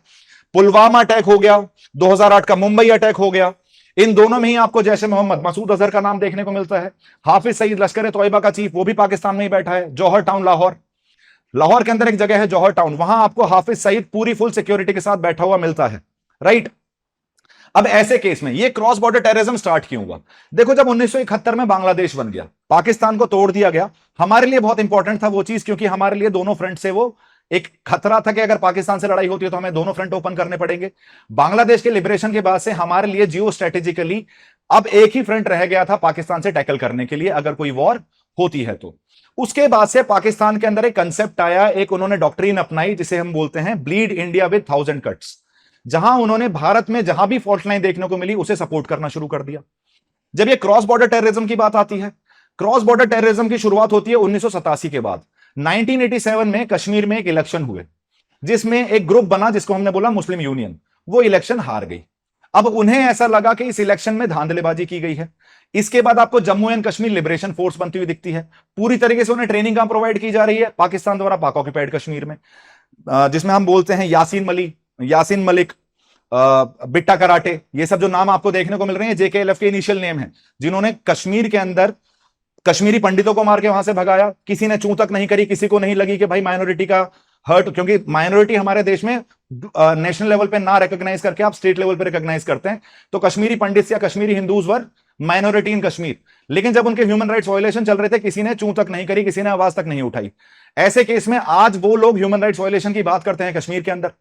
पुलवामा अटैक हो गया, 2008 का मुंबई अटैक हो गया, इन दोनों में ही आपको जैश ए मोहम्मद, मसूद अजहर का नाम देखने को मिलता है। हाफिज सईद लश्कर ए तोयबा का चीफ, वो भी पाकिस्तान में ही बैठा है। जौहर टाउन, लाहौर के अंदर एक जगह है जौहर टाउन, वहां आपको हाफिज सईद पूरी फुल सिक्योरिटी के साथ बैठा हुआ मिलता है, राइट। अब ऐसे केस में ये क्रॉस बॉर्डर टेररिज्म स्टार्ट क्यों हुआ? देखो, जब 1971 में बांग्लादेश बन गया, पाकिस्तान को तोड़ दिया गया, हमारे लिए बहुत इंपॉर्टेंट था वो चीज, क्योंकि हमारे लिए दोनों फ्रंट से वो एक खतरा था कि अगर पाकिस्तान से लड़ाई होती है तो हमें दोनों फ्रंट ओपन करने पड़ेंगे। बांग्लादेश के लिबरेशन के बाद से हमारे लिए जियो स्ट्रेटेजिकली अब एक ही फ्रंट रह गया था पाकिस्तान से टैकल करने के लिए, अगर कोई वॉर होती है तो। उसके बाद से पाकिस्तान के अंदर एक कंसेप्ट आया, एक उन्होंने डॉक्ट्रिन अपनाई जिसे हम बोलते हैं ब्लीड इंडिया विद 1000 कट्स, जहां उन्होंने भारत में जहां भी फॉल्ट लाइन देखने को मिली उसे सपोर्ट करना शुरू कर दिया। जब ये क्रॉस बॉर्डर टेररिज्म की बात आती है, क्रॉस बॉर्डर टेररिज्म की शुरुआत होती है 1987 के बाद। 1987 में कश्मीर में एक इलेक्शन हुए जिसमें एक ग्रुप बना जिसको हमने बोला मुस्लिम यूनियन, वो इलेक्शन हार गई। अब उन्हें ऐसा लगा कि इस इलेक्शन में धांधलेबाजी की गई है। इसके बाद आपको Jammu and Kashmir liberation force बनती हुई दिखती है, पूरी तरीके से उन्हें ट्रेनिंग कहां प्रोवाइड की जा रही है? पाकिस्तान द्वारा पाक ऑक्युपाइड कश्मीर में, जिसमें हम बोलते हैं यासीन मलिक, बिट्टा कराटे, ये सब जो नाम आपको देखने को मिल रहे हैं जेकेएलएफ के इनिशियल नेम है, जिन्होंने कश्मीर के अंदर कश्मीरी पंडितों को मार के वहां से भगाया। किसी ने चूं तक नहीं करी, किसी को नहीं लगी कि भाई माइनॉरिटी का हर्ट, क्योंकि माइनॉरिटी हमारे देश में नेशनल लेवल पे ना रिकॉग्नाइज करके आप स्टेट लेवल पे रिकॉग्नाइज करते हैं, तो कश्मीरी पंडित या कश्मीरी हिंदूज वर माइनॉरिटी इन कश्मीर। लेकिन जब उनके ह्यूमन राइट्स वायलेशन चल रहे थे, किसी ने चूं तक नहीं करी, किसी ने आवाज तक नहीं उठाई। ऐसे केस में आज वो लोग ह्यूमन राइट्स वायलेशन की बात करते हैं कश्मीर के अंदर।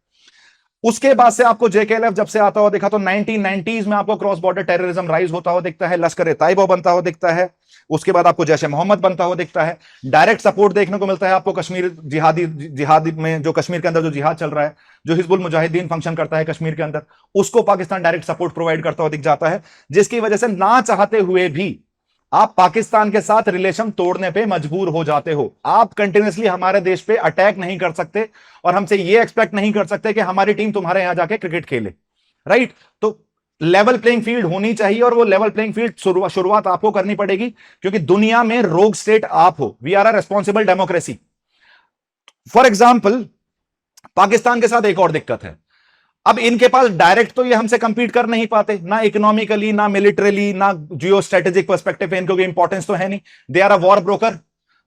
उसके बाद से आपको जेकेएलएफ जब से आता हुआ दिखा तो 1990s में आपको क्रॉस बॉर्डर टेररिज्म राइज होता हुआ दिखता है, लश्कर ए तैयबा बनता हुआ दिखता है, उसके बाद आपको जैश ए मोहम्मद बनता हुआ दिखता है। डायरेक्ट सपोर्ट देखने को मिलता है आपको कश्मीर जिहादी में, जो कश्मीर के अंदर जो जिहाद चल रहा है, जो हिजबुल मुजाहिदीन फंक्शन करता है कश्मीर के अंदर, उसको पाकिस्तान डायरेक्ट सपोर्ट प्रोवाइड करता हुआ दिख जाता है, जिसकी वजह से ना चाहते हुए भी आप पाकिस्तान के साथ रिलेशन तोड़ने पे मजबूर हो जाते हो। आप कंटिन्यूअसली हमारे देश पे अटैक नहीं कर सकते और हमसे ये एक्सपेक्ट नहीं कर सकते कि हमारी टीम तुम्हारे यहां जाके क्रिकेट खेले, राइट। तो लेवल प्लेइंग फील्ड होनी चाहिए और वो लेवल प्लेइंग फील्ड शुरुआत आपको करनी पड़ेगी, क्योंकि दुनिया में रोग स्टेट आप हो। We are a responsible democracy. For example, Pakistan के साथ एक और दिक्कत है, अब इनके पास डायरेक्ट तो ये हमसे कंपीट कर नहीं पाते, ना इकोनॉमिकली, ना मिलिटरली, ना जियो स्ट्रेटेजिक पर्सपेक्टिव पे इनको कोई इंपॉर्टेंस तो है नहीं। They are a war broker,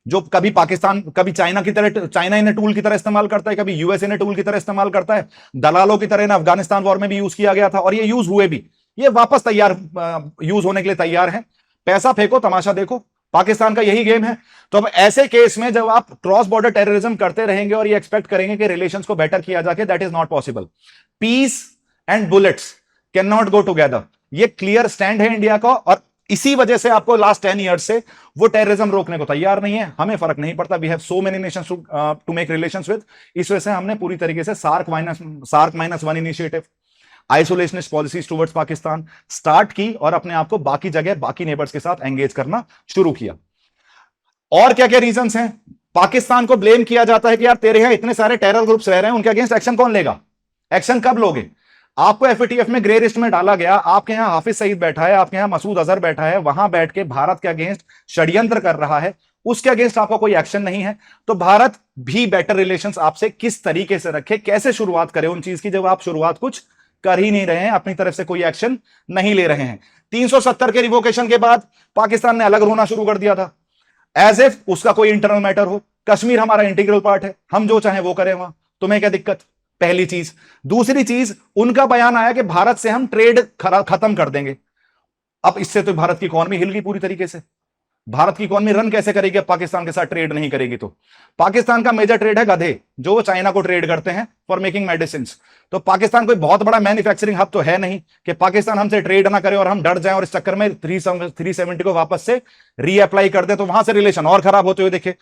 जो कभी पाकिस्तान, कभी चाइना की तरह, चाइना इन्हें टूल की तरह इस्तेमाल करता है, कभी यूएस इन्हें टूल की तरह इस्तेमाल करता है। दलालों की तरह इन्हें अफगानिस्तान वॉर में भी यूज किया गया था और ये यूज हुए भी, ये वापस यूज होने के लिए तैयार है। पैसा फेंको, तमाशा देखो, पाकिस्तान का यही गेम है। तो अब ऐसे केस में जब आप क्रॉस बॉर्डर टेररिज्म करते रहेंगे और ये एक्सपेक्ट करेंगे कि रिलेशंस को बेटर किया जाके, that is not possible. Peace and bullets can not go together, ये क्लियर स्टैंड है इंडिया का, और इसी वजह से आपको लास्ट 10 ईयर्स से वो टेररिज्म रोकने को तैयार नहीं है। हमें फर्क नहीं पड़ता, we have so many nations to make relations with. इस वजह से हमने पूरी तरीके से सार्क-1 initiative, isolationist policies towards Pakistan start की और अपने आप को बाकी जगह, बाकी नेबर्स के साथ एंगेज करना शुरू किया। और क्या क्या रीजंस हैं? पाकिस्तान को ब्लेम किया जाता है कि यार तेरे यहां इतने सारे टेरर ग्रुप्स रह रहे हैं, उनके अगेंस्ट एक्शन कौन लेगा? एक्शन कब लोगे? आपको एफएटीएफ में ग्रे लिस्ट में डाला गया, आपके यहां हाफिज सईद बैठा है, आपके यहां मसूद अजहर बैठा है, वहां बैठ के भारत के अगेंस्ट षड्यंत्र कर रहा है, उसके अगेंस्ट आपका कोई एक्शन नहीं है। तो भारत भी बेटर रिलेशंस आपसे किस तरीके से रखे, कैसे शुरुआत करे उन चीज की, जब आप शुरुआत कुछ कर ही नहीं रहे हैं, अपनी तरफ से कोई एक्शन नहीं ले रहे हैं। 370 के रिवोकेशन के बाद पाकिस्तान ने अलग रोना शुरू कर दिया था, एज इफ उसका कोई इंटरनल मैटर हो। कश्मीर हमारा इंटीग्रल पार्ट है, हम जो चाहें वो करें वहां, तुम्हें क्या दिक्कत? पहली चीज। दूसरी चीज, उनका बयान आया कि भारत से हम ट्रेड खत्म कर देंगे। अब इससे तो भारत की इकॉनमी हिल गई पूरी तरीके से। भारत की इकॉनमी रन कैसे करेगी अब पाकिस्तान के साथ ट्रेड नहीं करेगी? तो पाकिस्तान का मेजर ट्रेड है गधे, जो चाइना को ट्रेड करते हैं फॉर मेकिंग मेडिसिन। तो पाकिस्तान कोई बहुत बड़ा मैन्युफैक्चरिंग हब तो है नहीं कि पाकिस्तान हमसे ट्रेड ना करे और हम डर जाएं और इस चक्कर में 370 को वापस से रीअप्लाई कर दे, तो वहां से रिलेशन और खराब होते हुए देखे।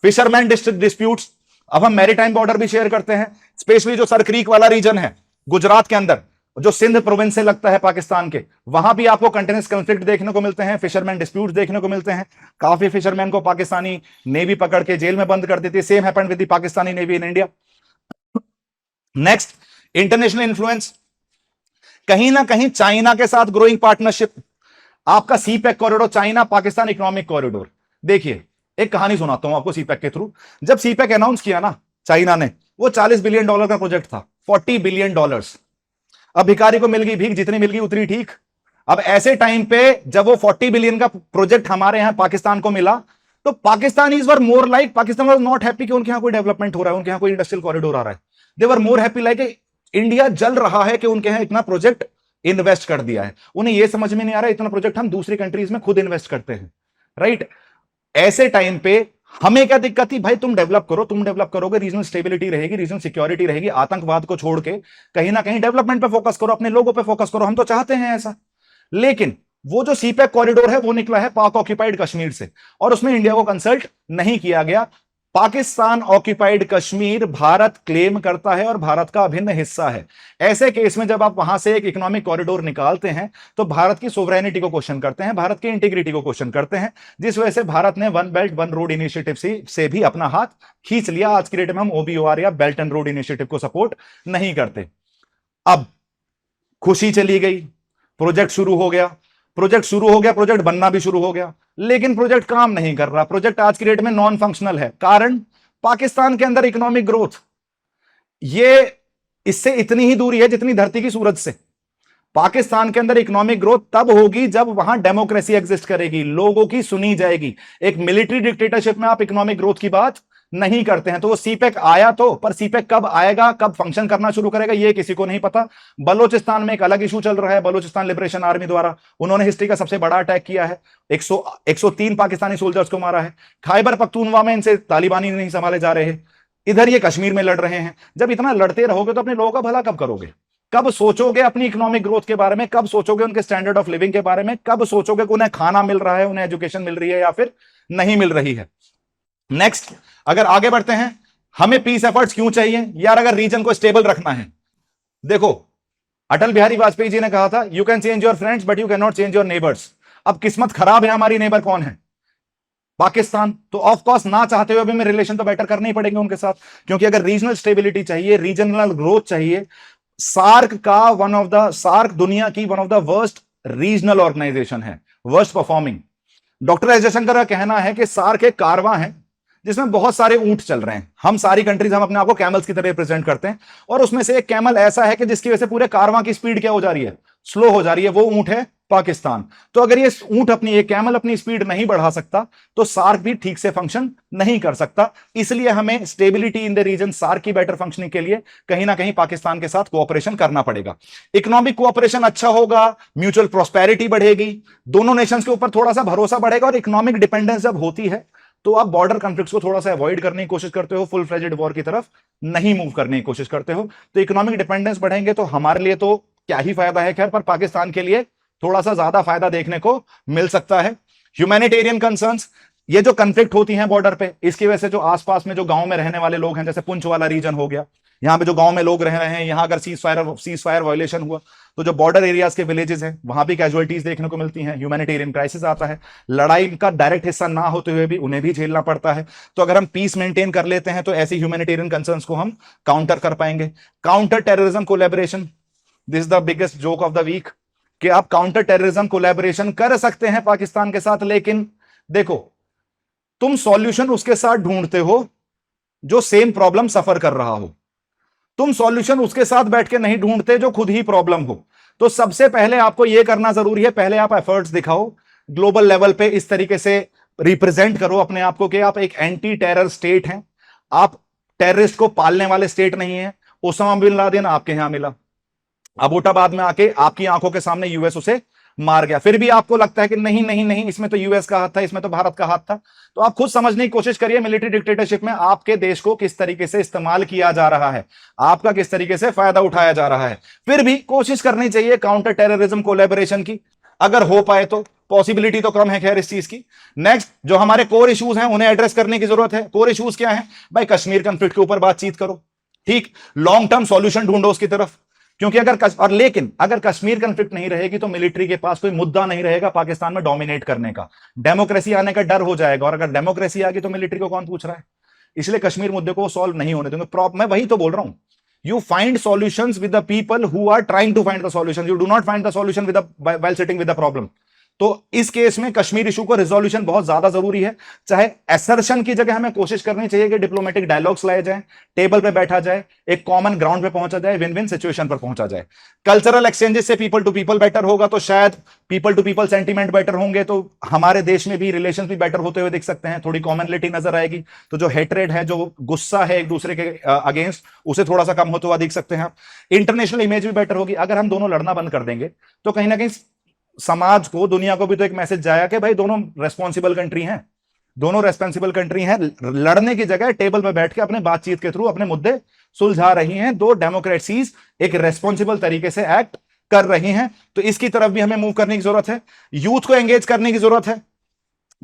फिशरमैन डिस्प्यूट्स, अब हम मैरीटाइम बॉर्डर भी शेयर करते हैं, स्पेशली जो सर क्रीक वाला रीजन है गुजरात के अंदर, जो सिंध प्रोविंस से लगता है पाकिस्तान के, वहां भी आपको कंटिन्यूअस कॉन्फ्लिक्ट देखने को मिलते हैं, फिशरमैन डिस्प्यूट्स देखने को मिलते हैं। काफी फिशरमैन को पाकिस्तानी नेवी पकड़ के जेल में बंद कर देती है। Same happened with the Pakistani navy in India. Next, international influence, कहीं ना कहीं चाइना के साथ ग्रोइंग पार्टनरशिप। आपका CPEC corridor, China Pakistan economic corridor. देखिए, एक कहानी सुनाता हूं आपको सीपैक के थ्रू। जब सीपैक अनाउंस किया ना चाइना ने, वो $40 बिलियन का प्रोजेक्ट था, $40 बिलियन। अब भिखारी को मिल गई भीख, जितनी मिल गई उतनी ठीक। अब ऐसे टाइम पे जब वो 40 बिलियन का प्रोजेक्ट हमारे यहां पाकिस्तान को मिला, तो Pakistanis were more like, Pakistan was not happy कि उनके यहां कोई डेवलपमेंट हो रहा है, उनके यहां कोई इंडस्ट्रियल कॉरिडोर आ रहा है। दे वर मोर हैप्पी लाइक इंडिया जल रहा है कि उनके यहां इतना प्रोजेक्ट इन्वेस्ट कर दिया है। उन्हें यह समझ में नहीं आ रहा इतना प्रोजेक्ट हम दूसरी कंट्रीज में खुद इन्वेस्ट करते हैं, राइट। ऐसे टाइम पे हमें क्या दिक्कत थी, भाई तुम डेवलप करो, तुम डेवलप करोगे रीजनल स्टेबिलिटी रहेगी, रीजनल सिक्योरिटी रहेगी, आतंकवाद को छोड़ के कहीं ना कहीं डेवलपमेंट पे फोकस करो, अपने लोगों पे फोकस करो, हम तो चाहते हैं ऐसा। लेकिन वो जो सीपैक कॉरिडोर है वो निकला है पाक ऑक्यूपाइड कश्मीर से, और उसमें इंडिया को कंसल्ट नहीं किया गया। पाकिस्तान ऑक्यूपाइड कश्मीर भारत क्लेम करता है और भारत का अभिन्न हिस्सा है। ऐसे केस में जब आप वहां से एक इकोनॉमिक कॉरिडोर निकालते हैं तो भारत की सोवरेनिटी को क्वेश्चन करते हैं, भारत की इंटीग्रिटी को क्वेश्चन करते हैं, जिस वजह से भारत ने one belt one road initiative से भी अपना हाथ खींच लिया। आज की डेट में हम ओबीओआर या बेल्ट एंड रोड इनिशिएटिव को सपोर्ट नहीं करते। अब खुशी चली गई, प्रोजेक्ट शुरू हो गया, प्रोजेक्ट बनना भी शुरू हो गया, लेकिन प्रोजेक्ट काम नहीं कर रहा। प्रोजेक्ट आज की डेट में नॉन फंक्शनल है। कारण, पाकिस्तान के अंदर इकोनॉमिक ग्रोथ ये इससे इतनी ही दूरी है जितनी धरती की सूरज से। पाकिस्तान के अंदर इकोनॉमिक ग्रोथ तब होगी जब वहां डेमोक्रेसी एग्जिस्ट करेगी, लोगों की सुनी जाएगी। एक मिलिट्री डिक्टेटरशिप में आप इकोनॉमिक ग्रोथ की बात नहीं करते हैं। तो वो सीपैक आया तो, पर सीपैक कब आएगा, कब फंक्शन करना शुरू करेगा, ये किसी को नहीं पता। बलोचिस्तान में एक अलग इशू चल रहा है, बलोचिस्तान लिबरेशन आर्मी द्वारा उन्होंने हिस्ट्री का सबसे बड़ा अटैक किया है, 103 पाकिस्तानी सोल्जर्स को मारा है। खैबर पख्तूनवा में इनसे तालिबानी नहीं संभाले जा रहे हैं, इधर ये कश्मीर में लड़ रहे हैं। जब इतना लड़ते रहोगे तो अपने लोगों का भला कब करोगे? कब सोचोगे अपनी इकोनॉमिक ग्रोथ के बारे में? कब सोचोगे उनके स्टैंडर्ड ऑफ लिविंग के बारे में? कब सोचोगे कि उन्हें खाना मिल रहा है, उन्हें एजुकेशन मिल रही है या फिर नहीं मिल रही है? नेक्स्ट, अगर आगे बढ़ते हैं, हमें पीस एफर्ट्स क्यों चाहिए यार, अगर रीजन को स्टेबल रखना है। देखो, अटल बिहारी वाजपेयी जी ने कहा था, you can change your friends but you can not change your neighbours. अब किस्मत खराब है, हमारी नेबर कौन है? पाकिस्तान। तो ऑफ कोर्स ना चाहते हुए भी हमें रिलेशन तो बेटर करने ही पड़ेंगे उनके साथ, क्योंकि अगर रीजनल स्टेबिलिटी चाहिए, रीजनल ग्रोथ चाहिए। सार्क दुनिया की one of the worst regional organisation है, worst performing. Doctor S Jaishankar का कहना है कि सार्क एक कारवां है जिसमें बहुत सारे ऊंट चल रहे हैं। हम सारी कंट्रीज हम अपने आप को कैमल्स की तरह रिप्रेजेंट करते हैं, और उसमें से एक कैमल ऐसा है कि जिसकी वजह से पूरे कारवां की स्पीड क्या हो जा रही है, स्लो हो जा रही है। वो ऊंट है पाकिस्तान। तो अगर ये ऊंट अपनी, ये कैमल अपनी स्पीड नहीं बढ़ा सकता तो सार्क भी ठीक से फंक्शन नहीं कर सकता। इसलिए हमें stability in the region, SAARC की बेटर फंक्शनिंग के लिए कहीं ना कहीं पाकिस्तान के साथ कोऑपरेशन करना पड़ेगा। इकोनॉमिक कोऑपरेशन अच्छा होगा, म्यूचुअल प्रॉस्पेरिटी बढ़ेगी, दोनों नेशंस के ऊपर थोड़ा सा भरोसा बढ़ेगा। और इकोनॉमिक डिपेंडेंस जब होती है तो आप बॉर्डर कॉन्फ्लिक्ट्स को थोड़ा सा अवॉइड करने की कोशिश करते हो, फुल फ्लेजेड वॉर की तरफ नहीं मूव करने की कोशिश करते हो। तो इकोनॉमिक डिपेंडेंस बढ़ेंगे तो हमारे लिए तो क्या ही फायदा है, खैर, पर पाकिस्तान के लिए थोड़ा सा ज्यादा फायदा देखने को मिल सकता है। ह्यूमैनिटेरियन कंसर्न्स, ये जो कॉन्फ्लिक्ट होती हैं बॉर्डर पे, इसकी वजह से जो आसपास में जो गांव में रहने वाले लोग हैं, जैसे पुंछ वाला रीजन हो गया, यहाँ पे जो गांव में लोग रह रहे हैं, यहाँ अगर सीज फायर वायलेशन हुआ तो जो बॉर्डर एरियाज के विलेजेस हैं वहां भी कैजुअलिटीज देखने को मिलती हैं, ह्यूमैनिटेरियन क्राइसिस आता है। लड़ाई का डायरेक्ट हिस्सा ना होते हुए भी उन्हें भी झेलना पड़ता है। तो अगर हम पीस मेंटेन कर लेते हैं तो ऐसी ह्यूमैनिटेरियन कंसर्न्स को हम काउंटर कर पाएंगे। Counter terrorism collaboration, this is the biggest joke of the week, कि आप काउंटर टेररिज्म कोलैबोरेशन कर सकते हैं पाकिस्तान के साथ, लेकिन देखो, तुम सॉल्यूशन उसके साथ ढूंढते हो जो सेम प्रॉब्लम सफर कर रहा हो। तुम सॉल्यूशन उसके साथ बैठ के नहीं ढूंढते जो खुद ही प्रॉब्लम हो। तो सबसे पहले आपको यह करना जरूरी है, पहले आप एफर्ट्स दिखाओ, ग्लोबल लेवल पे इस तरीके से रिप्रेजेंट करो अपने आप को कि आप एक एंटी टेरर स्टेट हैं, आप टेररिस्ट को पालने वाले स्टेट नहीं है। ओसामा बिन लादेन आपके यहां मिला, अबोटाबाद में आके आपकी आंखों के सामने यूएस उसे मार गया, फिर भी आपको लगता है कि नहीं नहीं नहीं, इसमें तो यूएस का हाथ था, इसमें तो भारत का हाथ था। तो आप खुद समझने की कोशिश करिए, मिलिट्री डिक्टेटरशिप में आपके देश को किस तरीके से इस्तेमाल किया जा रहा है, आपका किस तरीके से फायदा उठाया जा रहा है। फिर भी कोशिश करनी चाहिए काउंटर टेररिज्म कोलैबोरेशन की, अगर हो पाए तो। पॉसिबिलिटी तो कम है खैर इस चीज की। नेक्स्ट, जो हमारे कोर इश्यूज हैं उन्हें एड्रेस करने की जरूरत है। कोर इश्यूज क्या है भाई? कश्मीर कॉन्फ्लिक्ट के ऊपर बातचीत करो, ठीक, लॉन्ग टर्म सॉल्यूशन ढूंढो उसकी तरफ, क्योंकि लेकिन अगर कश्मीर कॉन्फ्लिक्ट नहीं रहेगी तो मिलिट्री के पास कोई मुद्दा नहीं रहेगा पाकिस्तान में डोमिनेट करने का, डेमोक्रेसी आने का डर हो जाएगा। और अगर डेमोक्रेसी आ गई तो मिलिट्री को कौन पूछ रहा है? इसलिए कश्मीर मुद्दे को सॉल्व नहीं होने देंगे। मैं वही तो बोल रहा हूं, You find solutions with the people who are trying to find the solution. You do not find the solution with the while sitting with the problem. तो इस केस में कश्मीर इशू को रिजोल्यूशन बहुत ज्यादा जरूरी है। चाहे एसर्शन की जगह हमें कोशिश करनी चाहिए कि डिप्लोमेटिक डायलॉग्स लाए जाएं, टेबल पे बैठा जाए, एक कॉमन ग्राउंड पे पहुंचा जाए, विन विन सिचुएशन पर पहुंचा जाए। कल्चरल एक्सचेंजेस से पीपल टू पीपल बेटर होगा तो शायद people to people sentiment better होंगे, तो हमारे देश में भी रिलेशन भी बेटर होते हुए दिख सकते हैं, थोड़ी कॉमनलिटी नजर आएगी। तो जो हेट्रेड है, जो गुस्सा है एक दूसरे के अगेंस्ट, उसे थोड़ा सा कम होता हुआ दिख सकते हैं। इंटरनेशनल इमेज भी बेटर होगी। अगर हम दोनों लड़ना बंद कर देंगे तो कहीं ना कहीं समाज को, दुनिया को भी तो एक मैसेज जाएगा कि भाई दोनों रेस्पॉन्सिबल कंट्री हैं, दोनों रेस्पॉन्सिबल कंट्री हैं, लड़ने की जगह टेबल पर बैठ के अपने बातचीत के थ्रू अपने मुद्दे सुलझा रही हैं, दो डेमोक्रेसीज एक रेस्पॉन्सिबल तरीके से एक्ट कर रही हैं। तो इसकी तरफ भी हमें मूव करने की जरूरत है, यूथ को एंगेज करने की जरूरत है।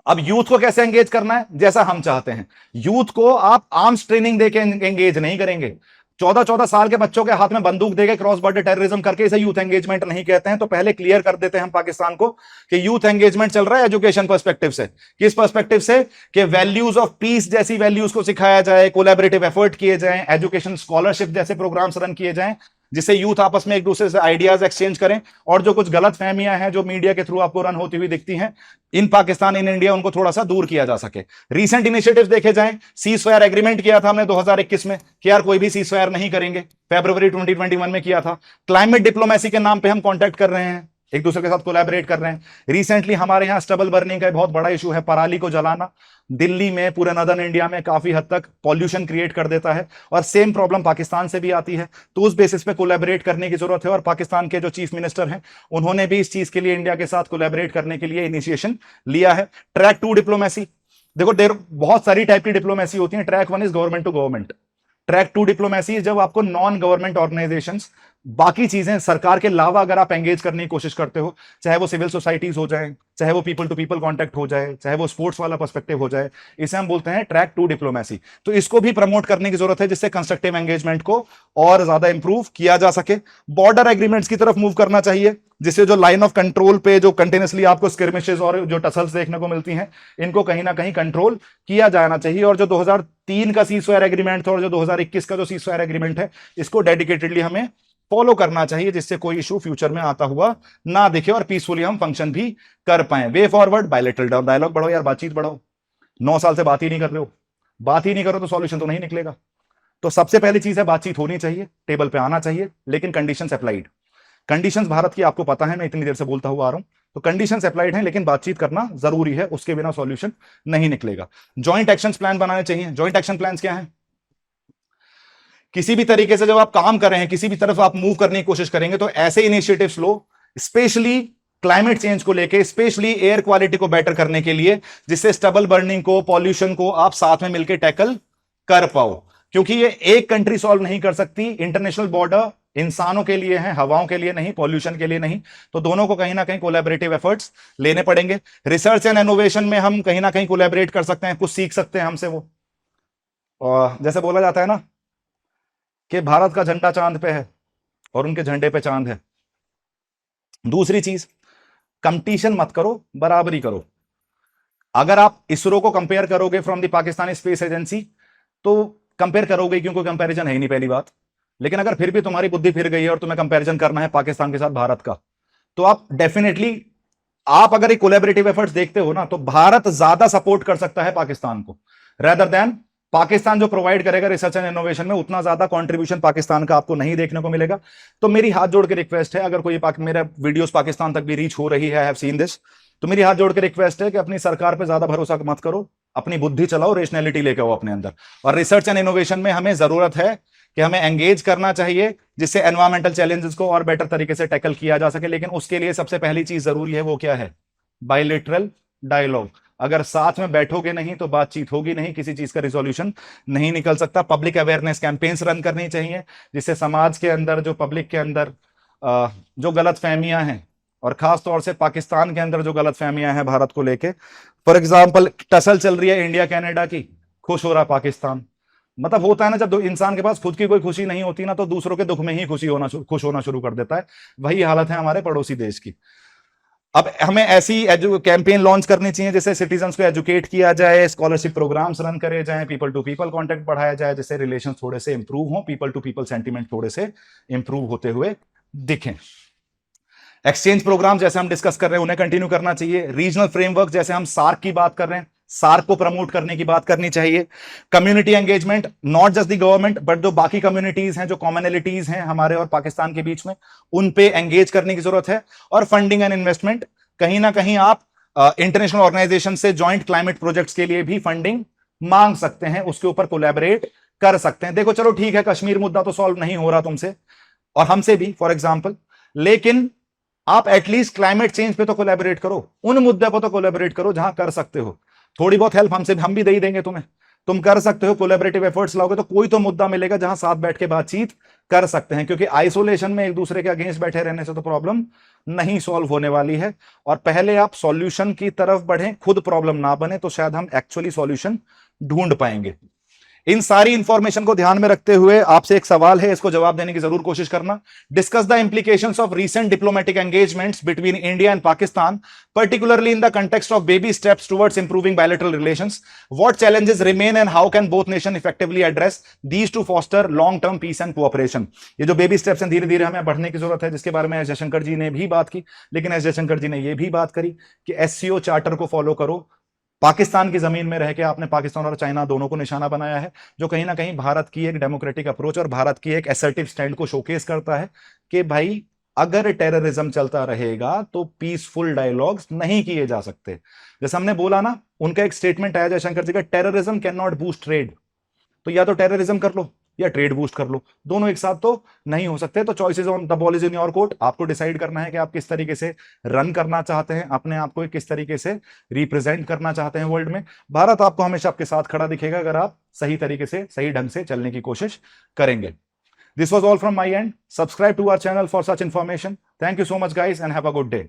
अब यूथ को कैसे एंगेज करना है? जैसा हम चाहते हैं। यूथ को आप आर्म्स ट्रेनिंग देके एंगेज नहीं करेंगे। 14-14 साल के बच्चों के हाथ में बंदूक देके क्रॉस बॉर्डर टेररिज्म करके इसे यूथ एंगेजमेंट नहीं कहते हैं। तो पहले क्लियर कर देते हैं हम पाकिस्तान को कि यूथ एंगेजमेंट चल रहा है एजुकेशन पर्सपेक्टिव से। किस पर्सपेक्टिव से? कि वैल्यूज ऑफ पीस जैसी वैल्यूज को सिखाया जाए, कोलैबोरेटिव एफर्ट किए जाएं, एजुकेशन स्कॉलरशिप जैसे प्रोग्राम्स रन किए जाएं, जिससे यूथ आपस में एक दूसरे से आइडियाज एक्सचेंज करें। और जो कुछ गलत फहमियां हैं जो मीडिया के थ्रू आपको रन होती हुई दिखती हैं इन पाकिस्तान, इन इंडिया, उनको थोड़ा सा दूर किया जा सके। रीसेंट इनिशिएटिव्स देखे जाएं, सीज फायर एग्रीमेंट किया था हमने 2021 में कि यार कोई भी सीज फायर नहीं करेंगे, फरवरी 2021 में किया था। क्लाइमेट डिप्लोमेसी के नाम पे हम कॉन्टैक्ट कर रहे हैं, एक दूसरे के साथ कोलैबोरेट कर रहे हैं। रिसेंटली हमारे यहाँ स्टबल बर्निंग का बहुत बड़ा इशू है, पराली को जलाना दिल्ली में, पूरे नदर्न इंडिया में काफी हद तक पॉल्यूशन क्रिएट कर देता है, और सेम प्रॉब्लम पाकिस्तान से भी आती है। तो उस बेसिस पे कोलैबोरेट करने की जरूरत है, और पाकिस्तान के जो चीफ मिनिस्टर हैं उन्होंने भी इस चीज के लिए इंडिया के साथ कोलैबोरेट करने के लिए इनिशिएशन लिया है। ट्रैक 2 डिप्लोमेसी, देखो बहुत सारी टाइप की डिप्लोमेसी होती है। Track 1 is government to government. Track 2 diplomacy जब आपको नॉन गवर्नमेंट ऑर्गेनाइजेशंस, बाकी चीजें सरकार के अलावा अगर आप एंगेज करने की कोशिश करते हो, चाहे वो सिविल सोसाइटीज हो जाए, चाहे वो पीपल टू पीपल कांटेक्ट हो जाए, चाहे वो स्पोर्ट्स वाला पर्सपेक्टिव हो जाए, इसे हम बोलते हैं ट्रैक 2 डिप्लोमेसी। तो इसको भी प्रमोट करने की जरूरत है जिससे कंस्ट्रक्टिव एंगेजमेंट को और ज्यादा इंप्रूव किया जा सके। बॉर्डर एग्रीमेंट्स की तरफ मूव करना चाहिए, जिससे जो लाइन ऑफ कंट्रोल पे जो कंटिन्यूसली आपको स्किर्मिशेस और जो टसल्स देखने को मिलती हैं, इनको कहीं ना कहीं कंट्रोल किया जाना चाहिए। और जो 2003 का सीज फायर एग्रीमेंट था और जो 2021 का जो सीज फायर एग्रीमेंट है, इसको डेडिकेटेडली हमें फॉलो करना चाहिए, जिससे कोई इशू फ्यूचर में आता हुआ ना दिखे और पीसफुली हम फंक्शन भी कर पाए। वे फॉरवर्ड, बायलैटरल डायलॉग बढ़ाओ यार, बातचीत बढ़ाओ। 9 साल से बात ही नहीं कर रहे हो, बात ही नहीं करो तो सॉल्यूशन तो नहीं निकलेगा। तो सबसे पहली चीज है बातचीत होनी चाहिए, टेबल पे आना चाहिए, लेकिन कंडीशंस अप्लाइड। कंडीशंस भारत की आपको पता है, मैं इतनी देर से बोलता हुआ आ रहा हूं। तो कंडीशंस अप्लाइड हैं, लेकिन बातचीत करना जरूरी है, उसके बिना सॉल्यूशन नहीं निकलेगा। जॉइंट एक्शन प्लान बनाने चाहिए। जॉइंट एक्शन प्लान क्या है? किसी भी तरीके से जब आप काम कर रहे हैं, किसी भी तरफ आप मूव करने की कोशिश करेंगे, तो ऐसे इनिशिएटिव्स लो, स्पेशली क्लाइमेट चेंज को लेके, स्पेशली एयर क्वालिटी को बेटर करने के लिए, जिससे स्टबल बर्निंग को, पॉल्यूशन को आप साथ में मिलकर टैकल कर पाओ। क्योंकि ये एक कंट्री सॉल्व नहीं कर सकती। इंटरनेशनल बॉर्डर इंसानों के लिए है, हवाओं के लिए नहीं, पॉल्यूशन के लिए नहीं। तो दोनों को कहीं ना कहीं कोलैबोरेटिव एफर्ट्स लेने पड़ेंगे। रिसर्च एंड इनोवेशन में हम कहीं ना कहीं कोलैबोरेट कर सकते हैं, कुछ सीख सकते हैं हमसे वो। और जैसे बोला जाता है ना कि भारत का झंडा चांद पे है और उनके झंडे पे चांद है। दूसरी चीज, कंपटीशन मत करो, बराबरी करो। अगर आप इसरो को कंपेयर करोगे from the Pakistani space agency, तो कंपेयर करोगे क्योंकि कंपैरिजन है ही नहीं, पहली बात। लेकिन अगर फिर भी तुम्हारी बुद्धि फिर गई है और तुम्हें कंपैरिजन करना है पाकिस्तान के साथ भारत का, तो आप डेफिनेटली, आप अगर एक कोलैबोरेटिव एफर्ट्स देखते हो ना, तो भारत ज्यादा सपोर्ट कर सकता है पाकिस्तान को, रेदर देन पाकिस्तान जो प्रोवाइड करेगा रिसर्च एंड इनोवेशन में, उतना ज्यादा कंट्रीब्यूशन पाकिस्तान का आपको नहीं देखने को मिलेगा। तो मेरी हाथ जोड़ के रिक्वेस्ट है, अगर कोई मेरा वीडियोस पाकिस्तान तक भी रीच हो रही है, आई हैव सीन दिस, तो मेरी हाथ जोड़ के रिक्वेस्ट है कि अपनी सरकार पे ज्यादा भरोसा मत करो, अपनी बुद्धि चलाओ, रेशनैलिटी लेके आओ अपने अंदर। और रिसर्च एंड इनोवेशन में हमें जरूरत है कि हमें एंगेज करना चाहिए, जिससे एनवायरमेंटल चैलेंजेस को और बेटर तरीके से टैकल किया जा सके। लेकिन उसके लिए सबसे पहली चीज जरूरी है, वो क्या है? Bilateral dialogue. अगर साथ में बैठोगे नहीं तो बातचीत होगी नहीं, किसी चीज का रिजोल्यूशन नहीं निकल सकता। पब्लिक अवेयरनेस कैंपेन्स रन करनी चाहिए, जिससे समाज के अंदर, जो पब्लिक के अंदर जो गलत फहमियां हैं, और खास तौर से पाकिस्तान के अंदर जो गलत फहमियां हैं भारत को लेके, फॉर एग्जाम्पल टसल चल रही है इंडिया कनाडा की, खुश हो रहा पाकिस्तान। मतलब होता है ना, जब इंसान के पास खुद की कोई खुशी नहीं होती ना, तो दूसरों के दुख में ही खुश होना शुरू कर देता है। वही हालत है हमारे पड़ोसी देश की। अब हमें ऐसी कैंपेन लॉन्च करनी चाहिए जैसे सिटीजन्स को एजुकेट किया जाए, स्कॉलरशिप प्रोग्राम्स रन करे जाएं, पीपल टू पीपल कांटेक्ट बढ़ाया जाए, जिससे रिलेशन थोड़े से इंप्रूव हो, पीपल टू पीपल सेंटीमेंट थोड़े से इंप्रूव होते हुए दिखें। एक्सचेंज प्रोग्राम जैसे हम डिस्कस कर रहे हैं उन्हें कंटिन्यू करना चाहिए। रीजनल फ्रेमवर्क जैसे हम सार्क की बात कर रहे हैं, सार्क को प्रमोट करने की बात करनी चाहिए। Community engagement, not just the government but जो बाकी कम्युनिटीज हैं, जो कॉमनैलिटीज हैं हमारे और पाकिस्तान के बीच में, उन पे एंगेज करने की जरूरत है। और फंडिंग एंड इन्वेस्टमेंट, कहीं ना कहीं आप इंटरनेशनल ऑर्गेनाइजेशन से ज्वाइंट क्लाइमेट प्रोजेक्ट्स के लिए भी फंडिंग मांग सकते हैं, उसके ऊपर कोलैबोरेट कर सकते हैं। देखो चलो ठीक है, कश्मीर मुद्दा तो सॉल्व नहीं हो रहा तुमसे और हमसे भी फॉर एग्जाम्पल, लेकिन आप एटलीस्ट क्लाइमेट चेंज पे तो कोलैबोरेट करो, उन मुद्दे पर तो कोलैबोरेट करो जहां कर सकते हो। थोड़ी बहुत हेल्प हमसे हम भी दे ही देंगे तुम्हें, तुम कर सकते हो, कोलैबोरेटिव एफर्ट्स लाओगे तो कोई तो मुद्दा मिलेगा जहां साथ बैठ के बातचीत कर सकते हैं, क्योंकि आइसोलेशन में एक दूसरे के अगेंस्ट बैठे रहने से तो प्रॉब्लम नहीं सॉल्व होने वाली है। और पहले आप सॉल्यूशन की तरफ बढ़ें, खुद प्रॉब्लम ना बने, तो शायद हम एक्चुअली सॉल्यूशन ढूंढ पाएंगे। इन सारी इंफॉर्मेशन को ध्यान में रखते हुए आपसे एक सवाल है, इसको जवाब देने की जरूर कोशिश करना। Discuss the implications of recent diplomatic engagements between India and Pakistan, particularly in the context of baby steps towards improving bilateral relations. What challenges remain and how can both nations effectively address these to foster long-term peace and cooperation? ये जो baby steps हैं, धीरे धीरे हमें बढ़ने की जरूरत है, जिसके बारे में एस जयशंकर जी ने भी बात की। लेकिन एस जयशंकर जी ने यह भी बात करी कि एससीओ चार्टर को फॉलो करो। पाकिस्तान की जमीन में रह के आपने पाकिस्तान और चाइना दोनों को निशाना बनाया है, जो कहीं ना कहीं भारत की एक डेमोक्रेटिक अप्रोच और भारत की एक असर्टिव स्टैंड को शोकेस करता है कि भाई अगर टेररिज्म चलता रहेगा तो पीसफुल डायलॉग्स नहीं किए जा सकते। जैसे हमने बोला ना, उनका एक स्टेटमेंट आया जयशंकर जी का, terrorism can not boost trade. तो या तो टेररिज्म कर लो या ट्रेड बूस्ट कर लो, दोनों एक साथ तो नहीं हो सकते। तो choices on the ball is in your court, आपको डिसाइड करना है कि आप किस तरीके से रन करना चाहते हैं अपने आप को, किस तरीके से रिप्रेजेंट करना चाहते हैं वर्ल्ड में। भारत आपको हमेशा आपके साथ खड़ा दिखेगा अगर आप सही तरीके से, सही ढंग से चलने की कोशिश करेंगे। This was all from my end. Subscribe to our channel for such information. Thank you so much, guys, and have a good day.